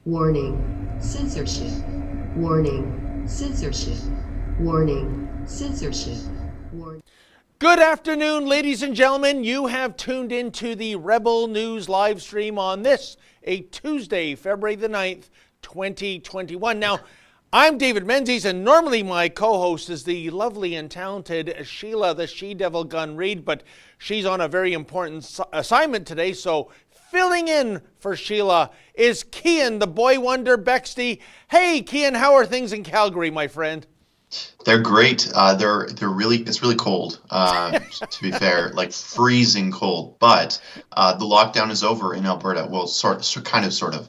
Warning, censorship. Warning, censorship. Warning, censorship. Warning. Good afternoon, ladies and gentlemen. You have tuned into the Rebel News live stream on this, a Tuesday, February the 9th, 2021. Now, I'm David Menzies, and normally my co-host is the lovely and talented Sheila, the She-Devil Gun Reid, but she's on a very important assignment today, so filling in for Sheila is Keean, the boy wonder Bexte. Hey, Keean, how are things in Calgary, my friend? They're great. They're really, it's really cold, to be fair, like freezing cold. But the lockdown is over in Alberta. Well, sort of.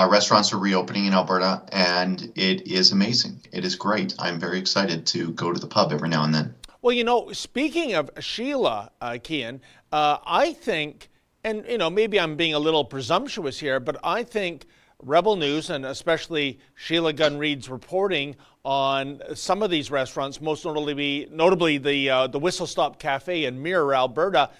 Restaurants are reopening in Alberta, and it is amazing. It is great. I'm very excited to go to the pub every now and then. Well, you know, speaking of Sheila, Keean, I think, and, you know, maybe I'm being a little presumptuous here, but I think Rebel News, and especially Sheila Gunn Reid's reporting on some of these restaurants, most notably the Whistle Stop Cafe in Mirror, Alberta,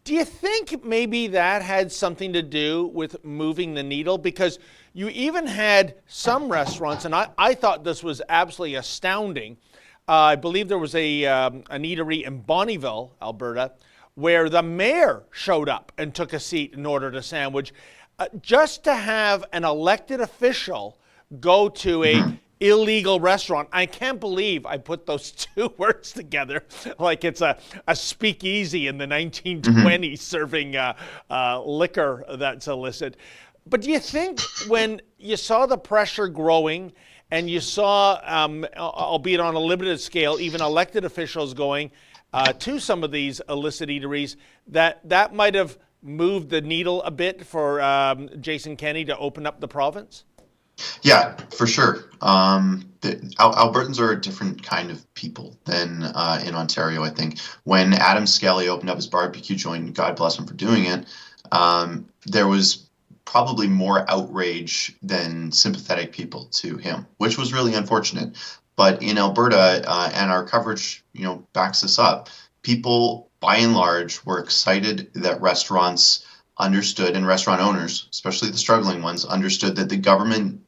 do you think maybe that had something to do with moving the needle? Because you even had some restaurants, and I thought this was absolutely astounding. I believe there was an eatery in Bonnyville, Alberta, where the mayor showed up and took a seat and ordered a sandwich. Just to have an elected official go to a illegal restaurant. I can't believe I put those two words together like it's a speakeasy in the 1920s serving liquor that's illicit. But do you think when you saw the pressure growing and you saw, albeit on a limited scale, even elected officials going to some of these illicit eateries, that might have moved the needle a bit for Jason Kenney to open up the province? Yeah, for sure. Albertans are a different kind of people than in Ontario, I think. When Adam Skelly opened up his barbecue joint, God bless him for doing it, there was probably more outrage than sympathetic people to him, which was really unfortunate. But in Alberta, and our coverage, you know, backs this up, people by and large were excited that restaurants understood, and restaurant owners, especially the struggling ones, understood that the government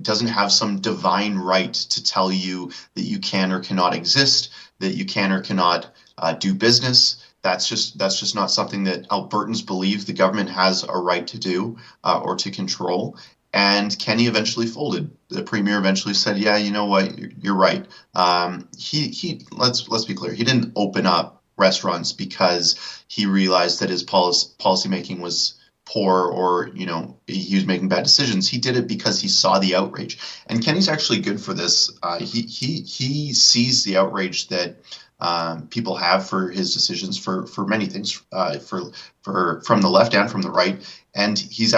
doesn't have some divine right to tell you that you can or cannot exist, that you can or cannot do business. That's just not something that Albertans believe the government has a right to do or to control. And Kenney eventually folded. The premier eventually said, "Yeah, you know what? You're right." Let's be clear. He didn't open up restaurants because he realized that his policy making was poor, or, you know, he was making bad decisions. He did it because he saw the outrage. And Kenney's actually good for this. He sees the outrage that people have for his decisions for many things, for from the left and from the right. And he's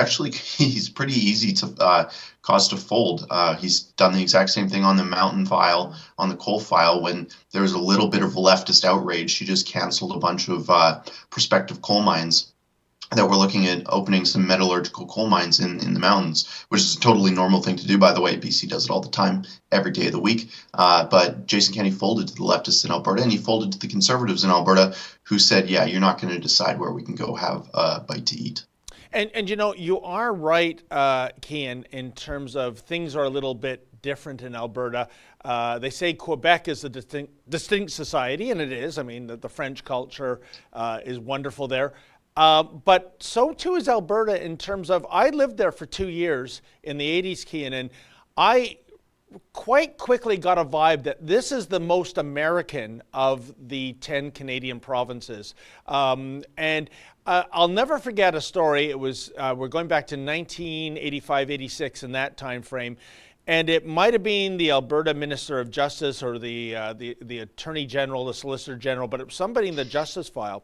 pretty easy to cause to fold. He's done the exact same thing on the mountain file, on the coal file. When there was a little bit of leftist outrage, he just canceled a bunch of prospective coal mines that were looking at opening some metallurgical coal mines in the mountains, which is a totally normal thing to do, by the way. BC does it all the time, every day of the week. But Jason Kenney folded to the leftists in Alberta, and he folded to the conservatives in Alberta, who said, "Yeah, you're not going to decide where we can go have a bite to eat." And you know, you are right, Keean, in terms of things are a little bit different in Alberta. They say Quebec is a distinct society, and it is. I mean, the French culture is wonderful there. But so too is Alberta in terms of, I lived there for 2 years in the 80s, Keean, and I quite quickly got a vibe that this is the most American of the 10 Canadian provinces. And I'll never forget a story. It was, we're going back to 1985, 86 in that time frame. And it might have been the Alberta Minister of Justice or the Attorney General, the Solicitor General, but it was somebody in the justice file.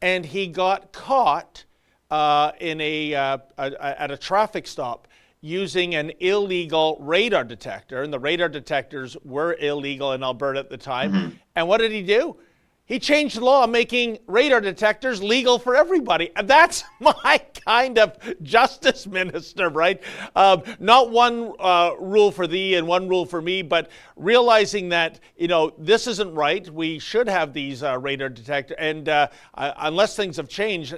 And he got caught at a traffic stop using an illegal radar detector, and the radar detectors were illegal in Alberta at the time. And what did he do? He changed the law, making radar detectors legal for everybody. And that's my kind of justice minister, right? Not one rule for thee and one rule for me, but realizing that, you know, this isn't right. We should have these radar detectors. And unless things have changed,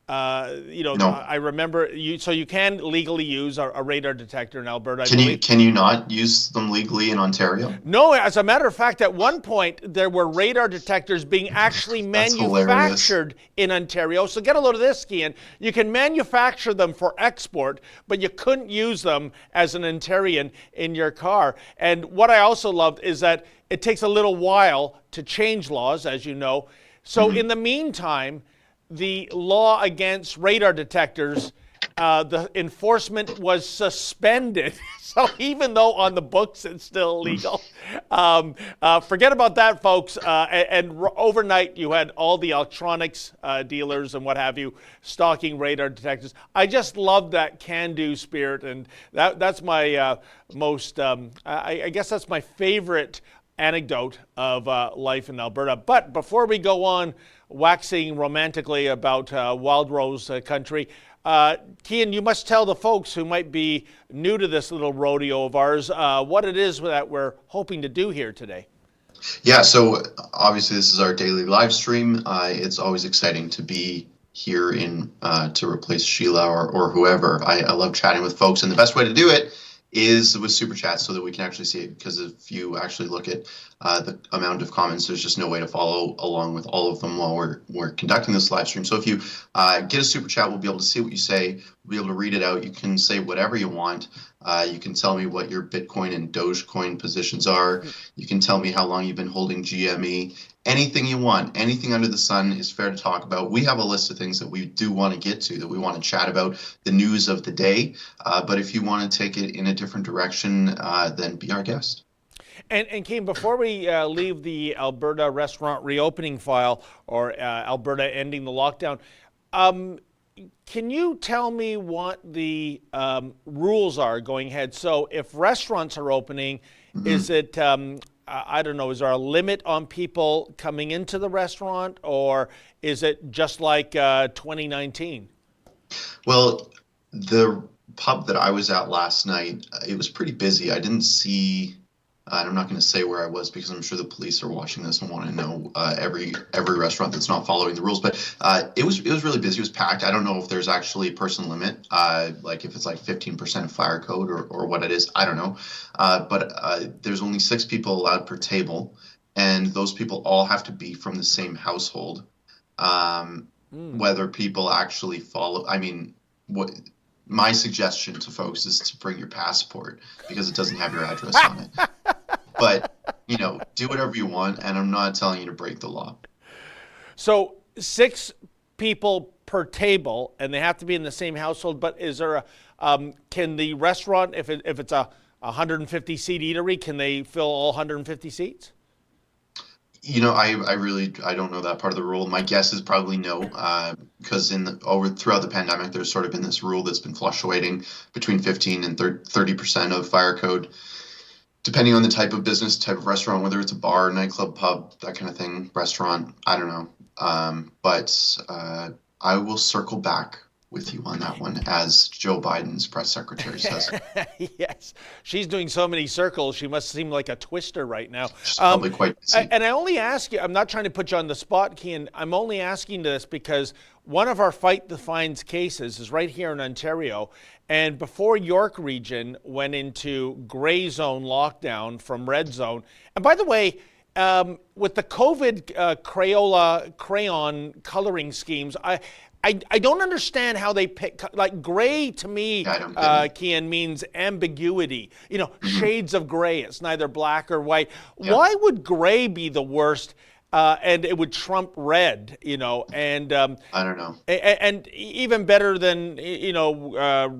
No. I remember so you can legally use a radar detector in Alberta, I Can believe. you not use them legally in Ontario? No, as a matter of fact, at one point there were radar detectors being actually That's hilarious. manufactured in Ontario. So get a load of this, Keean. You can manufacture them for export, but you couldn't use them as an Ontarian in your car. And what I also loved is that it takes a little while to change laws, as you know. So in the meantime, the law against radar detectors, the enforcement was suspended. So even though on the books it's still illegal, forget about that, folks. Overnight you had all the electronics dealers and what have you stocking radar detectors. I just love that can-do spirit, and that's my I guess that's my favorite anecdote of life in Alberta. But before we go on waxing romantically about Wild Rose country, Keean, you must tell the folks who might be new to this little rodeo of ours what it is that we're hoping to do here today. Yeah, so obviously this is our daily live stream. It's always exciting to be here to replace Sheila or whoever. I love chatting with folks, and the best way to do it is with super chats so that we can actually see it, because if you actually look at the amount of comments, there's just no way to follow along with all of them while we're conducting this live stream. So if you get a super chat, we'll be able to see what you say, we'll be able to read it out. You can say whatever you want. You can tell me what your Bitcoin and Dogecoin positions are. You can tell me how long you've been holding GME. Anything you want, anything under the sun is fair to talk about. We have a list of things that we do want to get to, that we want to chat about, the news of the day. But if you want to take it in a different direction, then be our guest. And Keean, before we leave the Alberta restaurant reopening file, or Alberta ending the lockdown, can you tell me what the rules are going ahead? So if restaurants are opening, is it, I don't know, is there a limit on people coming into the restaurant, or is it just like 2019? Well, the pub that I was at last night, it was pretty busy. I didn't see, I'm not going to say where I was because I'm sure the police are watching this and want to know every restaurant that's not following the rules. But it was really busy. It was packed. I don't know if there's actually a person limit, like if it's like 15% of fire code or what it is. I don't know. But there's only 6 people allowed per table, and those people all have to be from the same household. Whether people actually follow, I mean, my suggestion to folks is to bring your passport, because it doesn't have your address on it. But, do whatever you want, and I'm not telling you to break the law. So 6 people per table, and they have to be in the same household, but is there can the restaurant, if it's a 150-seat eatery, can they fill all 150 seats? I don't know that part of the rule. My guess is probably no, because throughout the pandemic, there's sort of been this rule that's been fluctuating between 15 and 30% of fire code, depending on the type of business, type of restaurant, whether it's a bar, nightclub, pub, that kind of thing, restaurant. I don't know. But I will circle back with you on that one, as Joe Biden's press secretary says. Yes, she's doing so many circles. She must seem like a twister right now. She's probably quite busy. And I only ask you, I'm not trying to put you on the spot, Keean. I'm only asking this because one of our Fight the Fines cases is right here in Ontario. And before York Region went into gray zone lockdown from red zone, and by the way, with the COVID crayon coloring schemes, I don't understand how they pick, like gray to me, Keean, means ambiguity, shades of gray. It's neither black or white. Yeah. Why would gray be the worst and it would trump red, and I don't know. And even better than,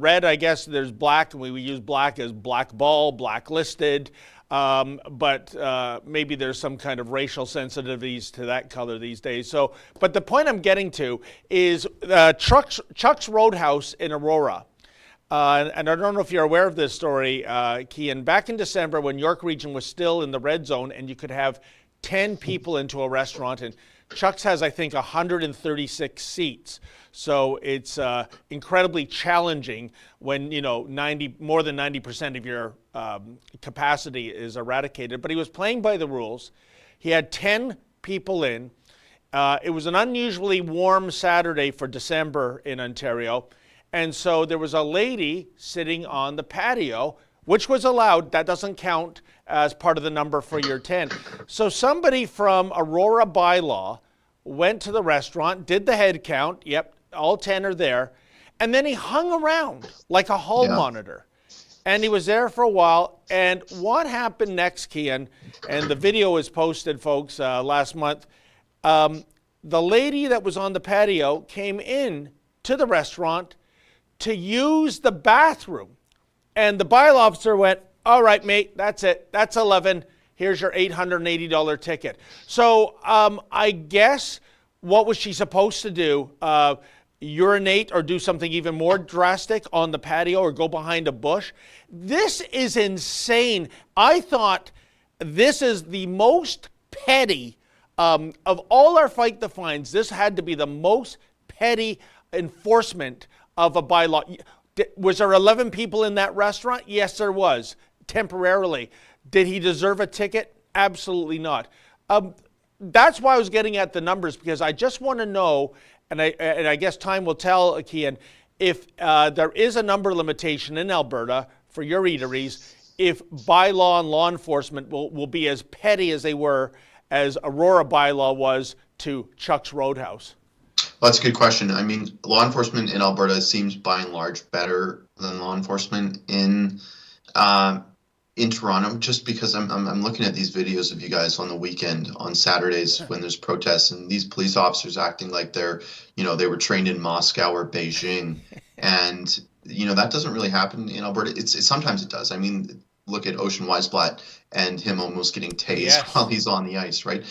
red, I guess there's black, and we use black as blackball, blacklisted. But maybe there's some kind of racial sensitivities to that color these days. So, but the point I'm getting to is Chuck's Roadhouse in Aurora. And I don't know if you're aware of this story, Keean. Back in December, when York Region was still in the red zone and you could have 10 people into a restaurant, and Chuck's has, I think, 136 seats. So it's incredibly challenging when, more than 90% of your capacity is eradicated. But he was playing by the rules. He had 10 people in. It was an unusually warm Saturday for December in Ontario. And so there was a lady sitting on the patio, which was allowed. That doesn't count as part of the number for your 10. So somebody from Aurora bylaw went to the restaurant, did the head count. Yep, all 10 are there. And then he hung around like a hall monitor. And he was there for a while. And what happened next, Keean, and the video was posted, folks, last month. The lady that was on the patio came in to the restaurant to use the bathroom. And the bylaw officer went, all right, mate, that's it. That's 11. Here's your $880 ticket. So I guess what was she supposed to do? Urinate or do something even more drastic on the patio or go behind a bush? This is insane. I thought this is the most petty of all our Fight the Fines. This had to be the most petty enforcement of a bylaw. Was there 11 people in that restaurant? Yes, there was, temporarily. Did he deserve a ticket? Absolutely not. That's why I was getting at the numbers, because I just want to know, and I guess time will tell, Keean, if there is a number limitation in Alberta for your eateries, if bylaw and law enforcement will be as petty as they were as Aurora bylaw was to Chuck's Roadhouse. Well, that's a good question. I mean, law enforcement in Alberta seems by and large better than law enforcement in Toronto, just because I'm looking at these videos of you guys on the weekend, on Saturdays when there's protests, and these police officers acting like they're, they were trained in Moscow or Beijing. And, that doesn't really happen in Alberta. It's sometimes it does. I mean, look at Ocean Weisblatt and him almost getting tased while he's on the ice, right?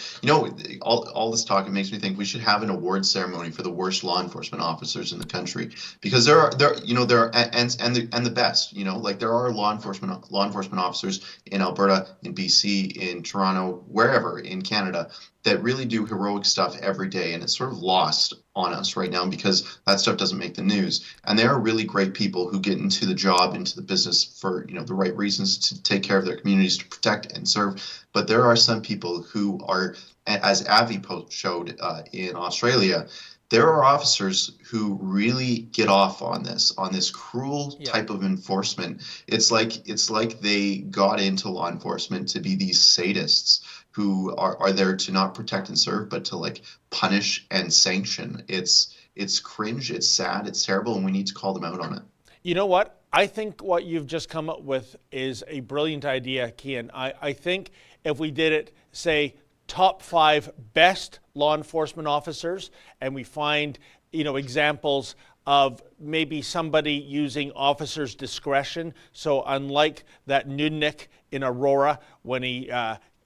All this talk, it makes me think we should have an award ceremony for the worst law enforcement officers in the country, because there are and the best, like there are law enforcement officers in Alberta, in BC, in Toronto, wherever in Canada that really do heroic stuff every day, and it's sort of lost on us right now because that stuff doesn't make the news. And they are really great people who get into the job, into the business for the right reasons, to take care of their communities, to protect and serve. But there are some people who are, as Avi showed in Australia, there are officers who really get off on this cruel type of enforcement. It's like they got into law enforcement to be these sadists who are there to not protect and serve, but to punish and sanction. It's cringe, it's sad, it's terrible, and we need to call them out on it. You know what? I think what you've just come up with is a brilliant idea, Keean. I think if we did it, say, top 5 best law enforcement officers, and we find, examples of maybe somebody using officer's discretion. So unlike that Nudnik in Aurora, when he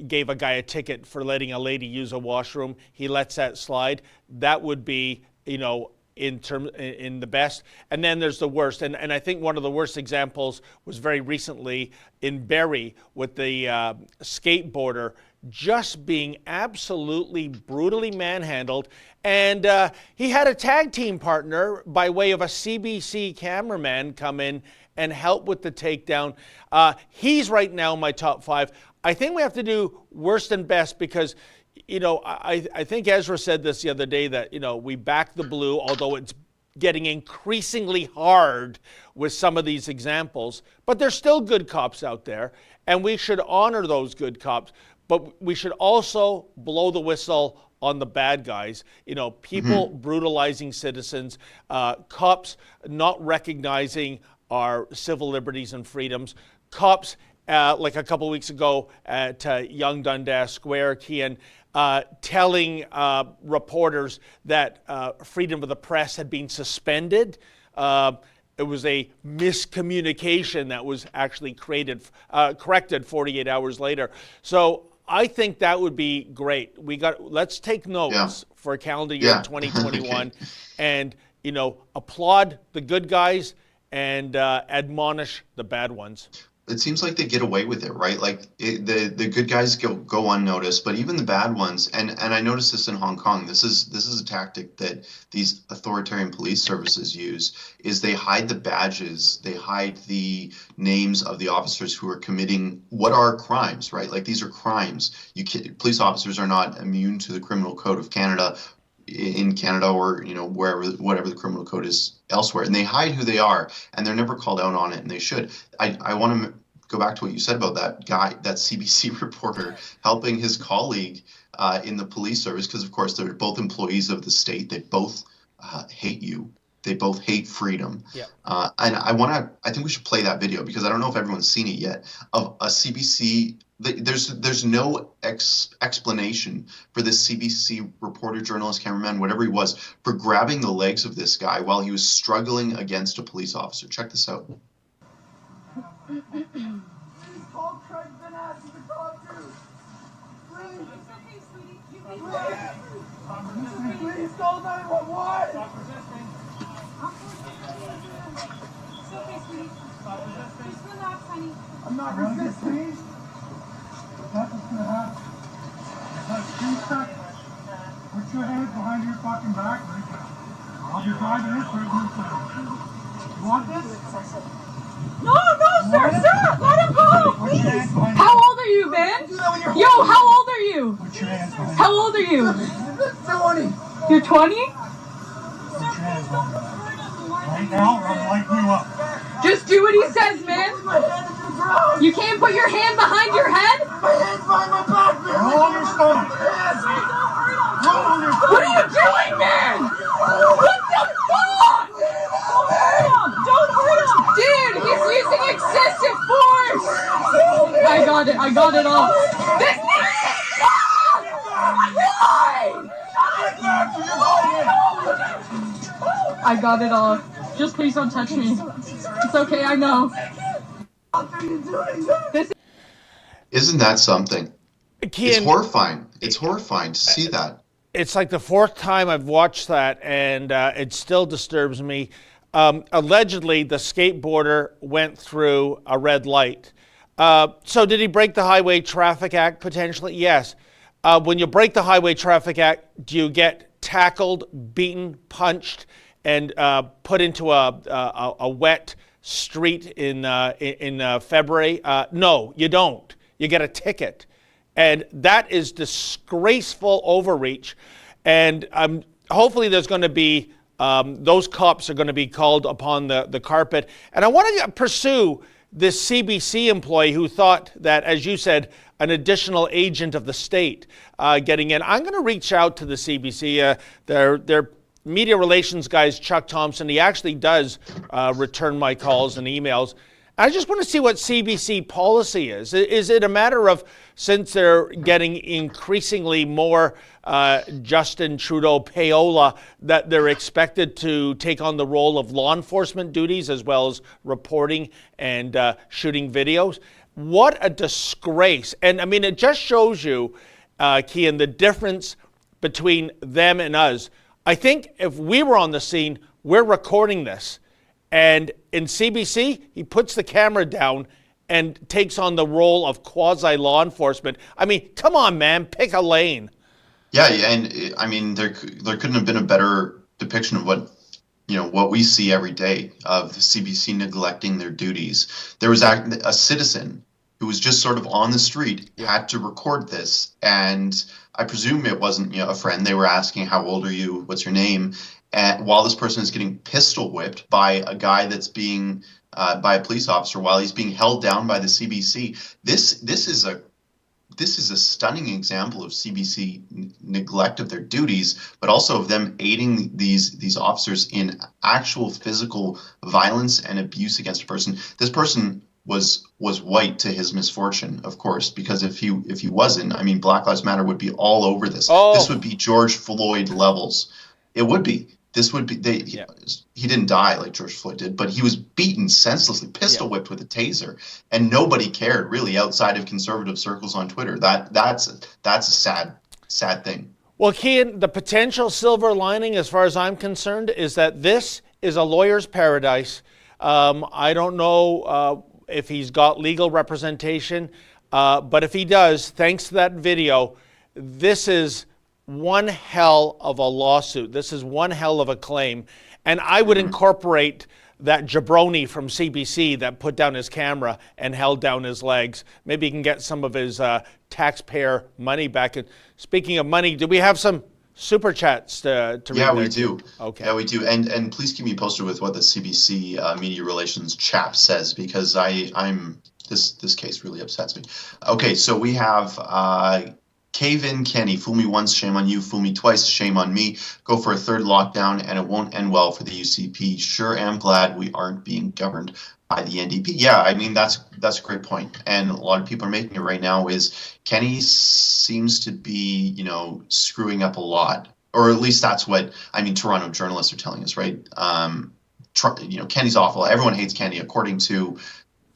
gave a guy a ticket for letting a lady use a washroom, he lets that slide. That would be, in the best. And then there's the worst. And I think one of the worst examples was very recently in Barrie with the skateboarder just being absolutely brutally manhandled. And he had a tag team partner by way of a CBC cameraman come in and help with the takedown. He's right now in my top 5. I think we have to do worst and best because, I think Ezra said this the other day that, we back the blue, although it's getting increasingly hard with some of these examples. But there's still good cops out there, and we should honor those good cops. But we should also blow the whistle on the bad guys. People brutalizing citizens, cops not recognizing our civil liberties and freedoms, cops like a couple weeks ago at Yonge Dundas Square, Keean, telling reporters that freedom of the press had been suspended. It was a miscommunication that was actually corrected 48 hours later. So I think that would be great. Let's take notes for calendar year 2021 and, applaud the good guys and admonish the bad ones. it seems like they get away with it, right? Like the good guys go unnoticed, but even the bad ones, and I noticed this in Hong Kong. This is a tactic that these authoritarian police services use, is they hide the badges, they hide the names of the officers who are committing what are crimes, right? Like these are crimes. Police officers are not immune to the criminal code of Canada, in Canada, or whatever the criminal code is elsewhere, and they hide who they are, and they're never called out on it, and they should. I want to go back to what you said about that guy, that CBC reporter helping his colleague in the police service, because of course they're both employees of the state. They both hate you. They both hate freedom. Yeah. And I think we should play that video, because I don't know if everyone's seen it yet, of a CBC. There's no explanation for this CBC reporter, journalist, cameraman, whatever he was, for grabbing the legs of this guy while he was struggling against a police officer. Check this out. Please call Craig Benash to call too. Please. Please call 911. Stop resisting. It's okay, sweetie. Stop resisting. Just relax, honey. I'm not resisting. That's what's gonna happen. Let's 2 seconds. Put your hands behind your fucking back. I'll be driving this person too. You want this? No, sir, let him go, Put your hands please. behind How old are you, man? Yo, how old are you? Put your hands behind How old are you? 20. You're 20? Put your hands behind right now, or I'm lighting you up. Just do what he says, man. You can't put your hand behind your head? My hand's behind my back, man. Roll your stomach. Roll your stomach. What are you doing, man? What the fuck? Don't hurt him. Dude, he's using excessive force. I got it all. This I got it all. Just please don't touch me. It's okay, I know. Isn't that something? Keean, It's horrifying. It's horrifying to see that. it's like the 4th time I've watched that, and it still disturbs me. Allegedly, the skateboarder went through a red light. So did he break the Highway Traffic Act potentially? Yes. When you break the Highway Traffic Act, do you get tackled, beaten, punched, and put into a wet street in February? No, you don't. You get a ticket. And that is disgraceful overreach. And hopefully there's going to be, those cops are going to be called upon the carpet. And I want to pursue this CBC employee who thought that, as you said, an additional agent of the state getting in. I'm going to reach out to the CBC. Their media relations guys, Chuck Thompson, he actually does return my calls and emails. I just want to see what CBC policy is. Is it a matter of, since they're getting increasingly more Justin Trudeau payola, that they're expected to take on the role of law enforcement duties as well as reporting and shooting videos? What a disgrace. And I mean, it just shows you, Keean, the difference between them and us. I think if we were on the scene, we're recording this. And in CBC, he puts the camera down and takes on the role of quasi-law enforcement. I mean, come on, man, pick a lane. Yeah, and I mean, there couldn't have been a better depiction of what we see every day of the CBC neglecting their duties. There was a citizen who was just sort of on the street, had to record this, and I presume it wasn't a friend. They were asking, "How old are you? What's your name?" And while this person is getting pistol whipped by a guy that's being by a police officer while he's being held down by the CBC. This is a stunning example of CBC neglect of their duties, but also of them aiding these officers in actual physical violence and abuse against a person. This person was white to his misfortune, of course, because if he wasn't, I mean, Black Lives Matter would be all over this. Oh. This would be George Floyd levels. It would be. This would be. He didn't die like George Floyd did, but he was beaten senselessly, pistol whipped with a taser, and nobody cared really outside of conservative circles on Twitter. That's a sad thing. Well, Keean, the potential silver lining, as far as I'm concerned, is that this is a lawyer's paradise. I don't know if he's got legal representation. But if he does, thanks to that video, this is one hell of a lawsuit. This is one hell of a claim. And I would incorporate that jabroni from CBC that put down his camera and held down his legs. Maybe he can get some of his taxpayer money back. And speaking of money, do we have some super chats to read? Yeah, we do. Okay. Yeah, we do. And please keep me posted with what the CBC media relations chap says, because I'm this case really upsets me. Okay, so we have Cave-in Kenny, fool me once, shame on you. Fool me twice, shame on me. Go for a third lockdown, and it won't end well for the UCP. Sure am glad we aren't being governed by the NDP. Yeah, I mean, that's a great point. And a lot of people are making it right now is Kenny seems to be, screwing up a lot. Or at least that's what, Toronto journalists are telling us, right? Kenny's awful. Everyone hates Kenny, according to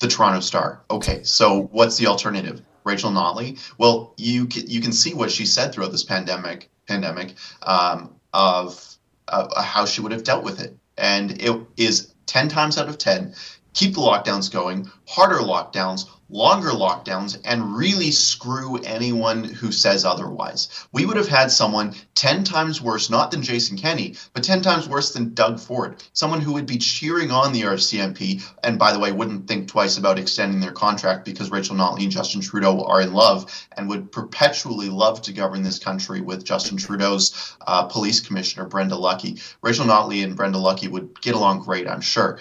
the Toronto Star. Okay, so what's the alternative? Rachel Notley. Well, you can see what she said throughout this pandemic of how she would have dealt with it, and it is 10 times out of 10. Keep the lockdowns going, harder lockdowns, longer lockdowns, and really screw anyone who says otherwise. We would have had someone 10 times worse, not than Jason Kenney, but 10 times worse than Doug Ford, someone who would be cheering on the RCMP, and by the way, wouldn't think twice about extending their contract because Rachel Notley and Justin Trudeau are in love and would perpetually love to govern this country with Justin Trudeau's police commissioner, Brenda Lucki. Rachel Notley and Brenda Lucki would get along great, I'm sure.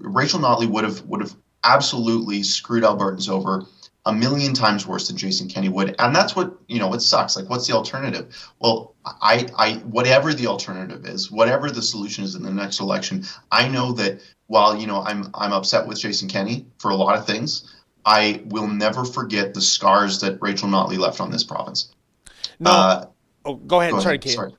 Rachel Notley would have absolutely screwed Albertans over a million times worse than Jason Kenney would. And that's what, what sucks. Like, what's the alternative? Well, I whatever the alternative is, whatever the solution is in the next election, I know that while, I'm upset with Jason Kenney for a lot of things, I will never forget the scars that Rachel Notley left on this province. No. Go ahead. Sorry, Keean. Sorry.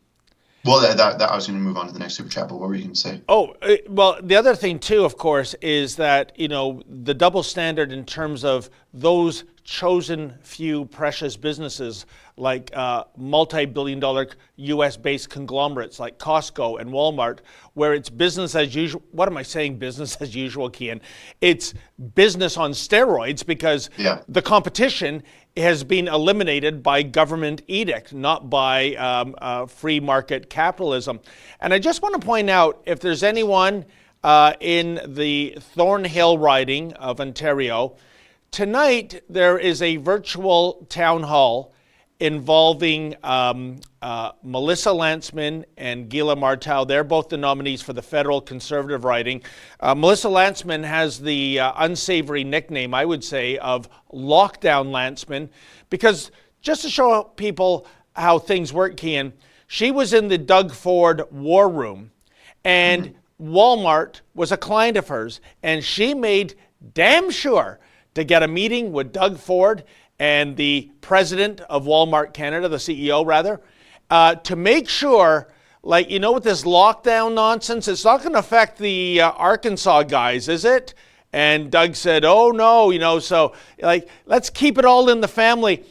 Well, that I was going to move on to the next super chat, but what were you going to say? Oh, well, the other thing, too, of course, is that, the double standard in terms of those chosen few precious businesses like multi-billion-dollar U.S.-based conglomerates like Costco and Walmart, where it's business as usual. What am I saying, business as usual, Keean? It's business on steroids because the competition has been eliminated by government edict, not by free market capitalism. And I just want to point out, if there's anyone in the Thornhill riding of Ontario, tonight there is a virtual town hall involving Melissa Lantsman and Gila Martow. They're both the nominees for the federal Conservative riding. Melissa Lantsman has the unsavory nickname, I would say, of Lockdown Lantsman, because just to show people how things work, Keean, she was in the Doug Ford war room, and Walmart was a client of hers, and she made damn sure to get a meeting with Doug Ford and the president of Walmart Canada, the CEO rather, to make sure, with this lockdown nonsense, it's not going to affect the Arkansas guys, is it? And Doug said, oh no, so let's keep it all in the family.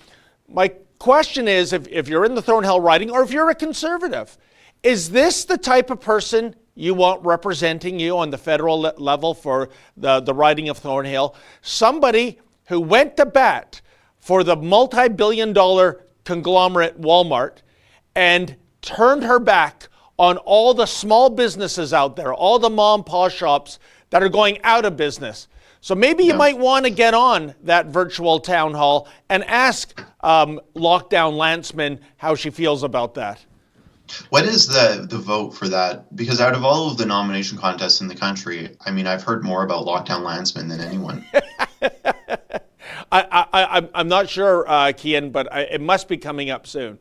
My question is, if you're in the Thornhill riding, or if you're a Conservative, is this the type of person you want representing you on the federal level for the riding of Thornhill? Somebody who went to bat for the multi-billion-dollar conglomerate Walmart and turned her back on all the small businesses out there, all the mom-and-pop shops that are going out of business. So maybe you might want to get on that virtual town hall and ask Lockdown Lantsman how she feels about that. What is the vote for that? Because out of all of the nomination contests in the country, I've heard more about Lockdown Lantsman than anyone. I'm not sure, Keean, but it must be coming up soon.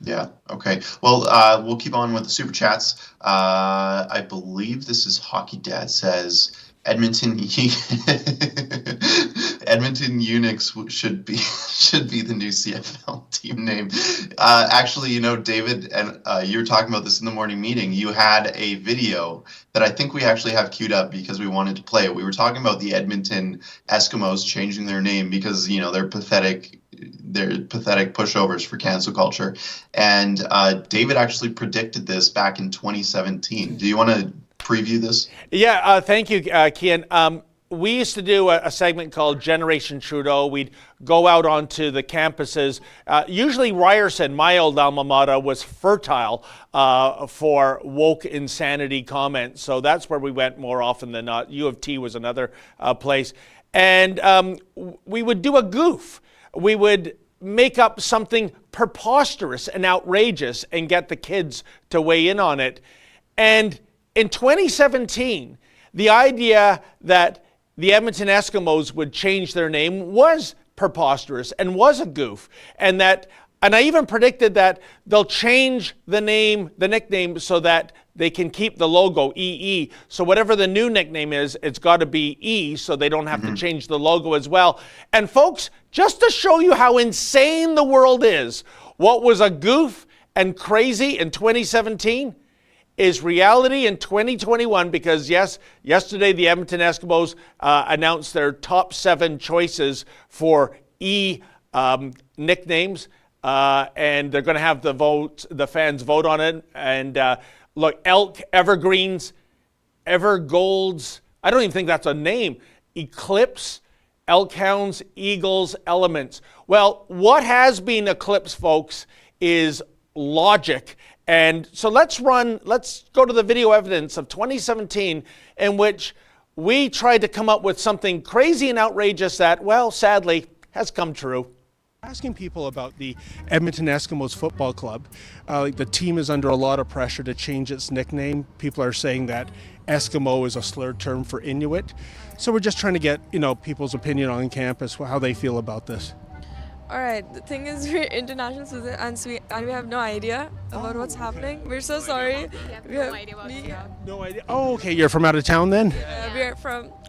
Yeah. Okay. Well, we'll keep on with the super chats. I believe this is Hockey Dad says Edmonton Eunuchs should be the new CFL team name. Actually, David, and you were talking about this in the morning meeting. You had a video that I think we actually have queued up because we wanted to play it. We were talking about the Edmonton Eskimos changing their name because they're pathetic. They're pathetic pushovers for cancel culture. And David actually predicted this back in 2017. Do you want to preview this? Yeah, thank you, Keean. we used to do a segment called Generation Trudeau. We'd go out onto the campuses. Usually Ryerson, my old alma mater, was fertile for woke insanity comments. So that's where we went more often than not. U of T was another place. And we would do a goof. We would make up something preposterous and outrageous and get the kids to weigh in on it. And in 2017, the idea that the Edmonton Eskimos would change their name was preposterous and was a goof. And I even predicted that they'll change the nickname, so that they can keep the logo EE. So whatever the new nickname is, it's got to be E, so they don't have to change the logo as well. And folks, just to show you how insane the world is, what was a goof and crazy in 2017 is reality in 2021, because yes, yesterday the Edmonton Eskimos announced their top 7 choices for E nicknames, and they're going to have the fans vote on it. And look, Elk, Evergreens, Evergolds, I don't even think that's a name, Eclipse, Elkhounds, Eagles, Elements. Well, what has been Eclipse, folks, is logic. And so let's go to the video evidence of 2017, in which we tried to come up with something crazy and outrageous that, well, sadly, has come true. Asking people about the Edmonton Eskimos Football Club, the team is under a lot of pressure to change its nickname. People are saying that Eskimo is a slurred term for Inuit. So we're just trying to get, people's opinion on campus, how they feel about this. All right, the thing is, we're international students and we have no idea about what's happening. We're so sorry. We have no idea what's happening. No idea. Oh, okay. You're from out of town then? We're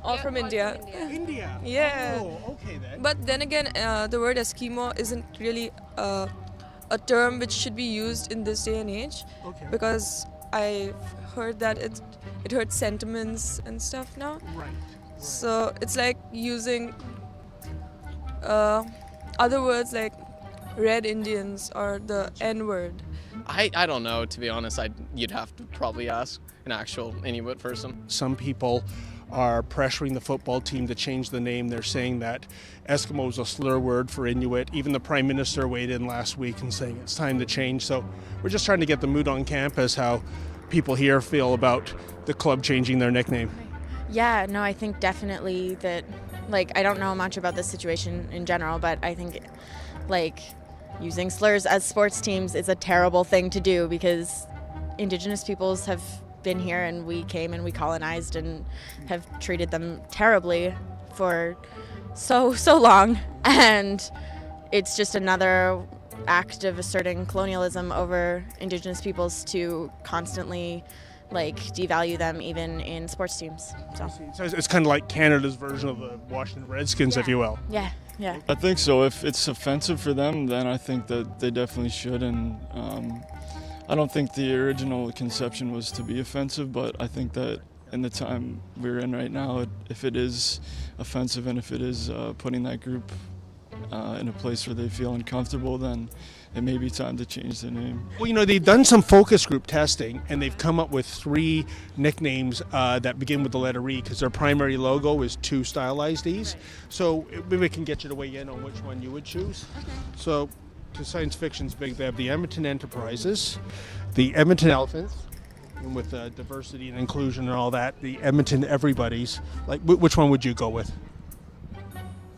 all from India. India? Yeah. Oh, okay then. But then again, the word Eskimo isn't really a term which should be used in this day and age. Okay. Because I've heard that it hurts sentiments and stuff now. Right. So it's like using other words like Red Indians or the N-word. I don't know, to be honest. You'd have to probably ask an actual Inuit person. Some people are pressuring the football team to change the name. They're saying that Eskimo is a slur word for Inuit. Even the Prime Minister weighed in last week and saying it's time to change. So we're just trying to get the mood on campus, how people here feel about the club changing their nickname. Yeah, no, I think definitely that, I don't know much about this situation in general, but I think, using slurs as sports teams is a terrible thing to do, because Indigenous peoples have been here and we came and we colonized and have treated them terribly for so long. And it's just another act of asserting colonialism over Indigenous peoples to constantly devalue them even in sports teams. So it's kind of like Canada's version of the Washington Redskins, if you will. Yeah. I think so. If it's offensive for them, then I think that they definitely should. And I don't think the original conception was to be offensive, but I think that in the time we're in right now, if it is offensive and if it is putting that group in a place where they feel uncomfortable, then it may be time to change the name. Well, they've done some focus group testing, and they've come up with 3 nicknames that begin with the letter E, because their primary logo is 2 stylized E's. So maybe we can get you to weigh in on which one you would choose. Okay. So, because science fiction's big, they have the Edmonton Enterprises, the Edmonton Elephants, and with diversity and inclusion and all that, the Edmonton Everybody's. Which one would you go with?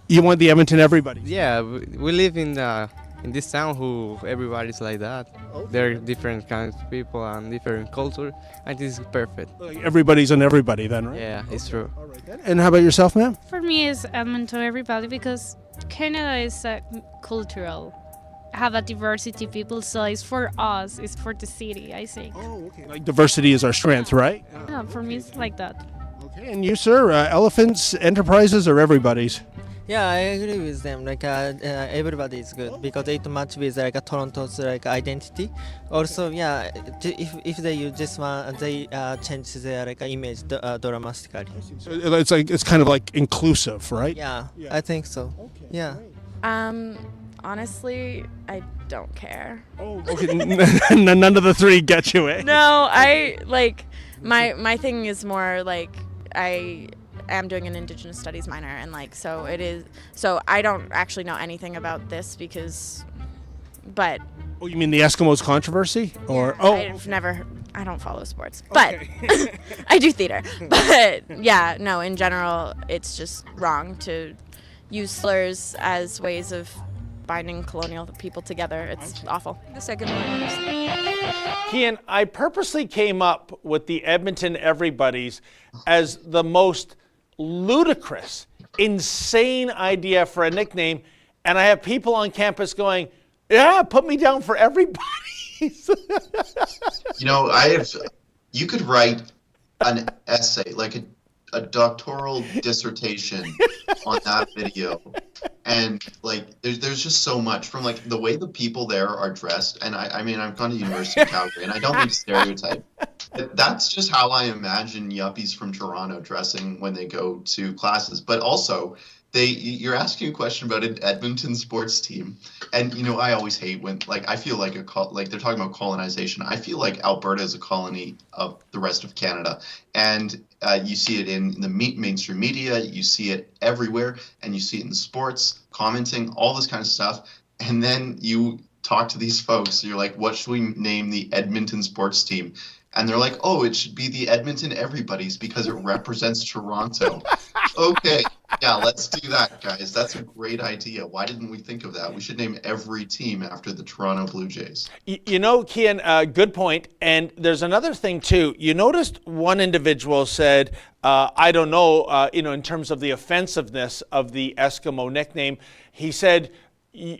You want the Edmonton Everybody's? Yeah, we live in this town who everybody's like that. Okay. There are different kinds of people and different culture, and this is perfect. Everybody's on everybody then, right? Yeah, it's true. All right then. And how about yourself, ma'am? For me, it's Edmonton Everybody, because Canada is cultural, have a diversity people, so it's for us, it's for the city, I think. Oh, okay. Diversity is our strength, right? Yeah, for me it's like that. Okay, and you, sir, Elephants, Enterprises, or Everybody's? Yeah, I agree with them. Everybody is good because it match with Toronto's identity. Also, yeah, if they use this one, they change their image dramatically. So it's kind of inclusive, right? Yeah, I think so. Okay. Yeah. Honestly, I don't care. Oh, okay. None of the 3 get you, eh? No, my thing is more am doing an Indigenous Studies minor, and like so it is. So I don't actually know anything about this but. Oh, you mean the Eskimos controversy? Or I don't follow sports, but I do theater. But yeah, no, in general, it's just wrong to use slurs as ways of binding colonial people together. It's awful. The second one. Keean, I purposely came up with the Edmonton Everybody's as the most ludicrous, insane idea for a nickname, and I have people on campus going, yeah, put me down for everybody. You know, you could write an essay, like a doctoral dissertation on that video. And like, there's just so much from like the way the people there are dressed. And I mean, I've gone to University of Calgary and I don't mean to stereotype. But that's just how I imagine yuppies from Toronto dressing when they go to classes. But also, you're asking a question about an Edmonton sports team, and you know I always hate when I feel like they're talking about colonization. I feel like Alberta is a colony of the rest of Canada, and you see it in the mainstream media, you see it everywhere, and you see it in the sports, commenting, all this kind of stuff, and then you talk to these folks, you're like, what should we name the Edmonton sports team? And they're like, oh, it should be the Edmonton Everybody's because it represents Toronto. Okay, yeah, let's do that, guys. That's a great idea. Why didn't we think of that? We should name every team after the Toronto Blue Jays. You know, Keean, good point. And there's another thing, too. You noticed one individual said, I don't know, in terms of the offensiveness of the Eskimo nickname, he said,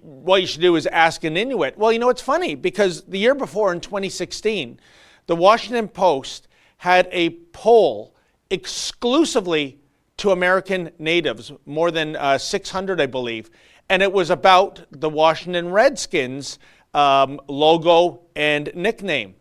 what you should do is ask an Inuit. Well, you know, it's funny because the year before in 2016, the Washington Post had a poll exclusively to American natives, more than 600, I believe, and it was about the Washington Redskins logo and nickname.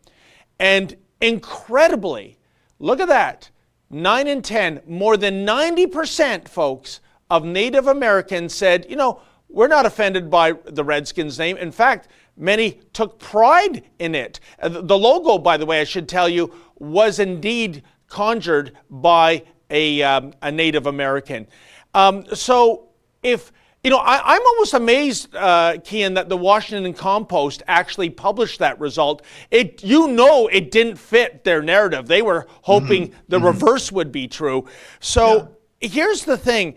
And incredibly, look at that, 9 in 10, more than 90%, folks, of Native Americans said, you know, we're not offended by the Redskins name. In fact, many took pride in it. The logo, by the way, I should tell you, was indeed conjured by a Native American. So if, you know, I'm almost amazed, Keean, that the Washington Compost actually published that result. It didn't fit their narrative. They were hoping the reverse would be true. So here's the thing.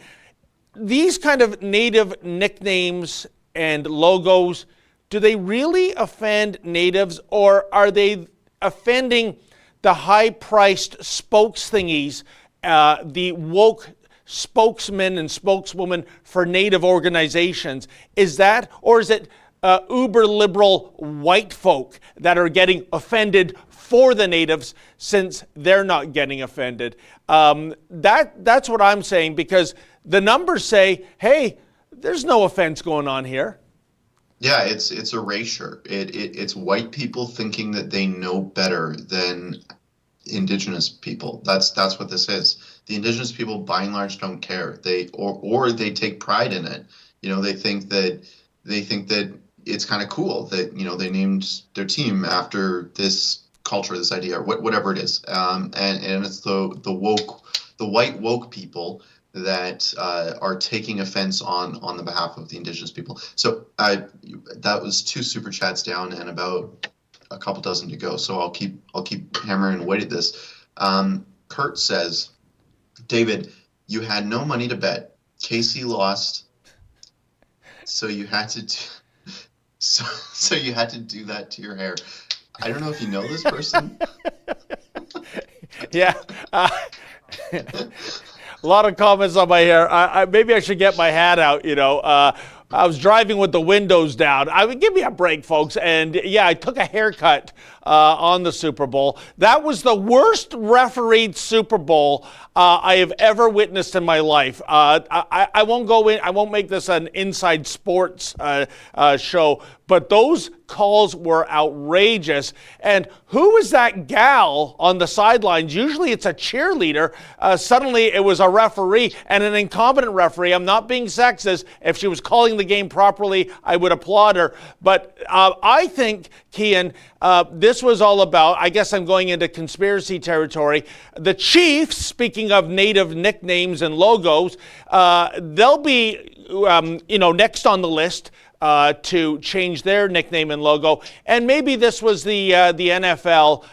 These kind of Native nicknames and logos, do they really offend natives, or are they offending the high-priced spokes thingies, the woke spokesmen and spokeswomen for native organizations? Is that, or is it uber-liberal white folk that are getting offended for the natives since they're not getting offended? That's what I'm saying, because the numbers say, hey, there's no offense going on here. Yeah, it's erasure. It's white people thinking that they know better than Indigenous people. That's what this is. The Indigenous people, by and large, don't care. They take pride in it. You know, they think that it's kind of cool that, you know, they named their team after this culture, this idea, or whatever it is. And it's the white woke people that are taking offense on the behalf of the Indigenous people. So that was 2 super chats down and about a couple dozen to go. So I'll keep hammering away at this. Kurt says, David, you had no money to bet. Casey lost, so you had to do that to your hair. I don't know if you know this person. Yeah. A lot of comments on my hair. Maybe I should get my hat out, you know. I was driving with the windows down. Give me a break, folks. And yeah, I took a haircut on the Super Bowl. That was the worst refereed Super Bowl I have ever witnessed in my life. I won't go in. I won't make this an inside sports show. But those calls were outrageous. And who is that gal on the sidelines? Usually it's a cheerleader. Suddenly it was a referee, and an incompetent referee. I'm not being sexist. If she was calling the game properly, I would applaud her. But I think, Keean, this this was all about, I guess I'm going into conspiracy territory, the Chiefs, speaking of native nicknames and logos, they'll be, next on the list to change their nickname and logo. And maybe this was the NFL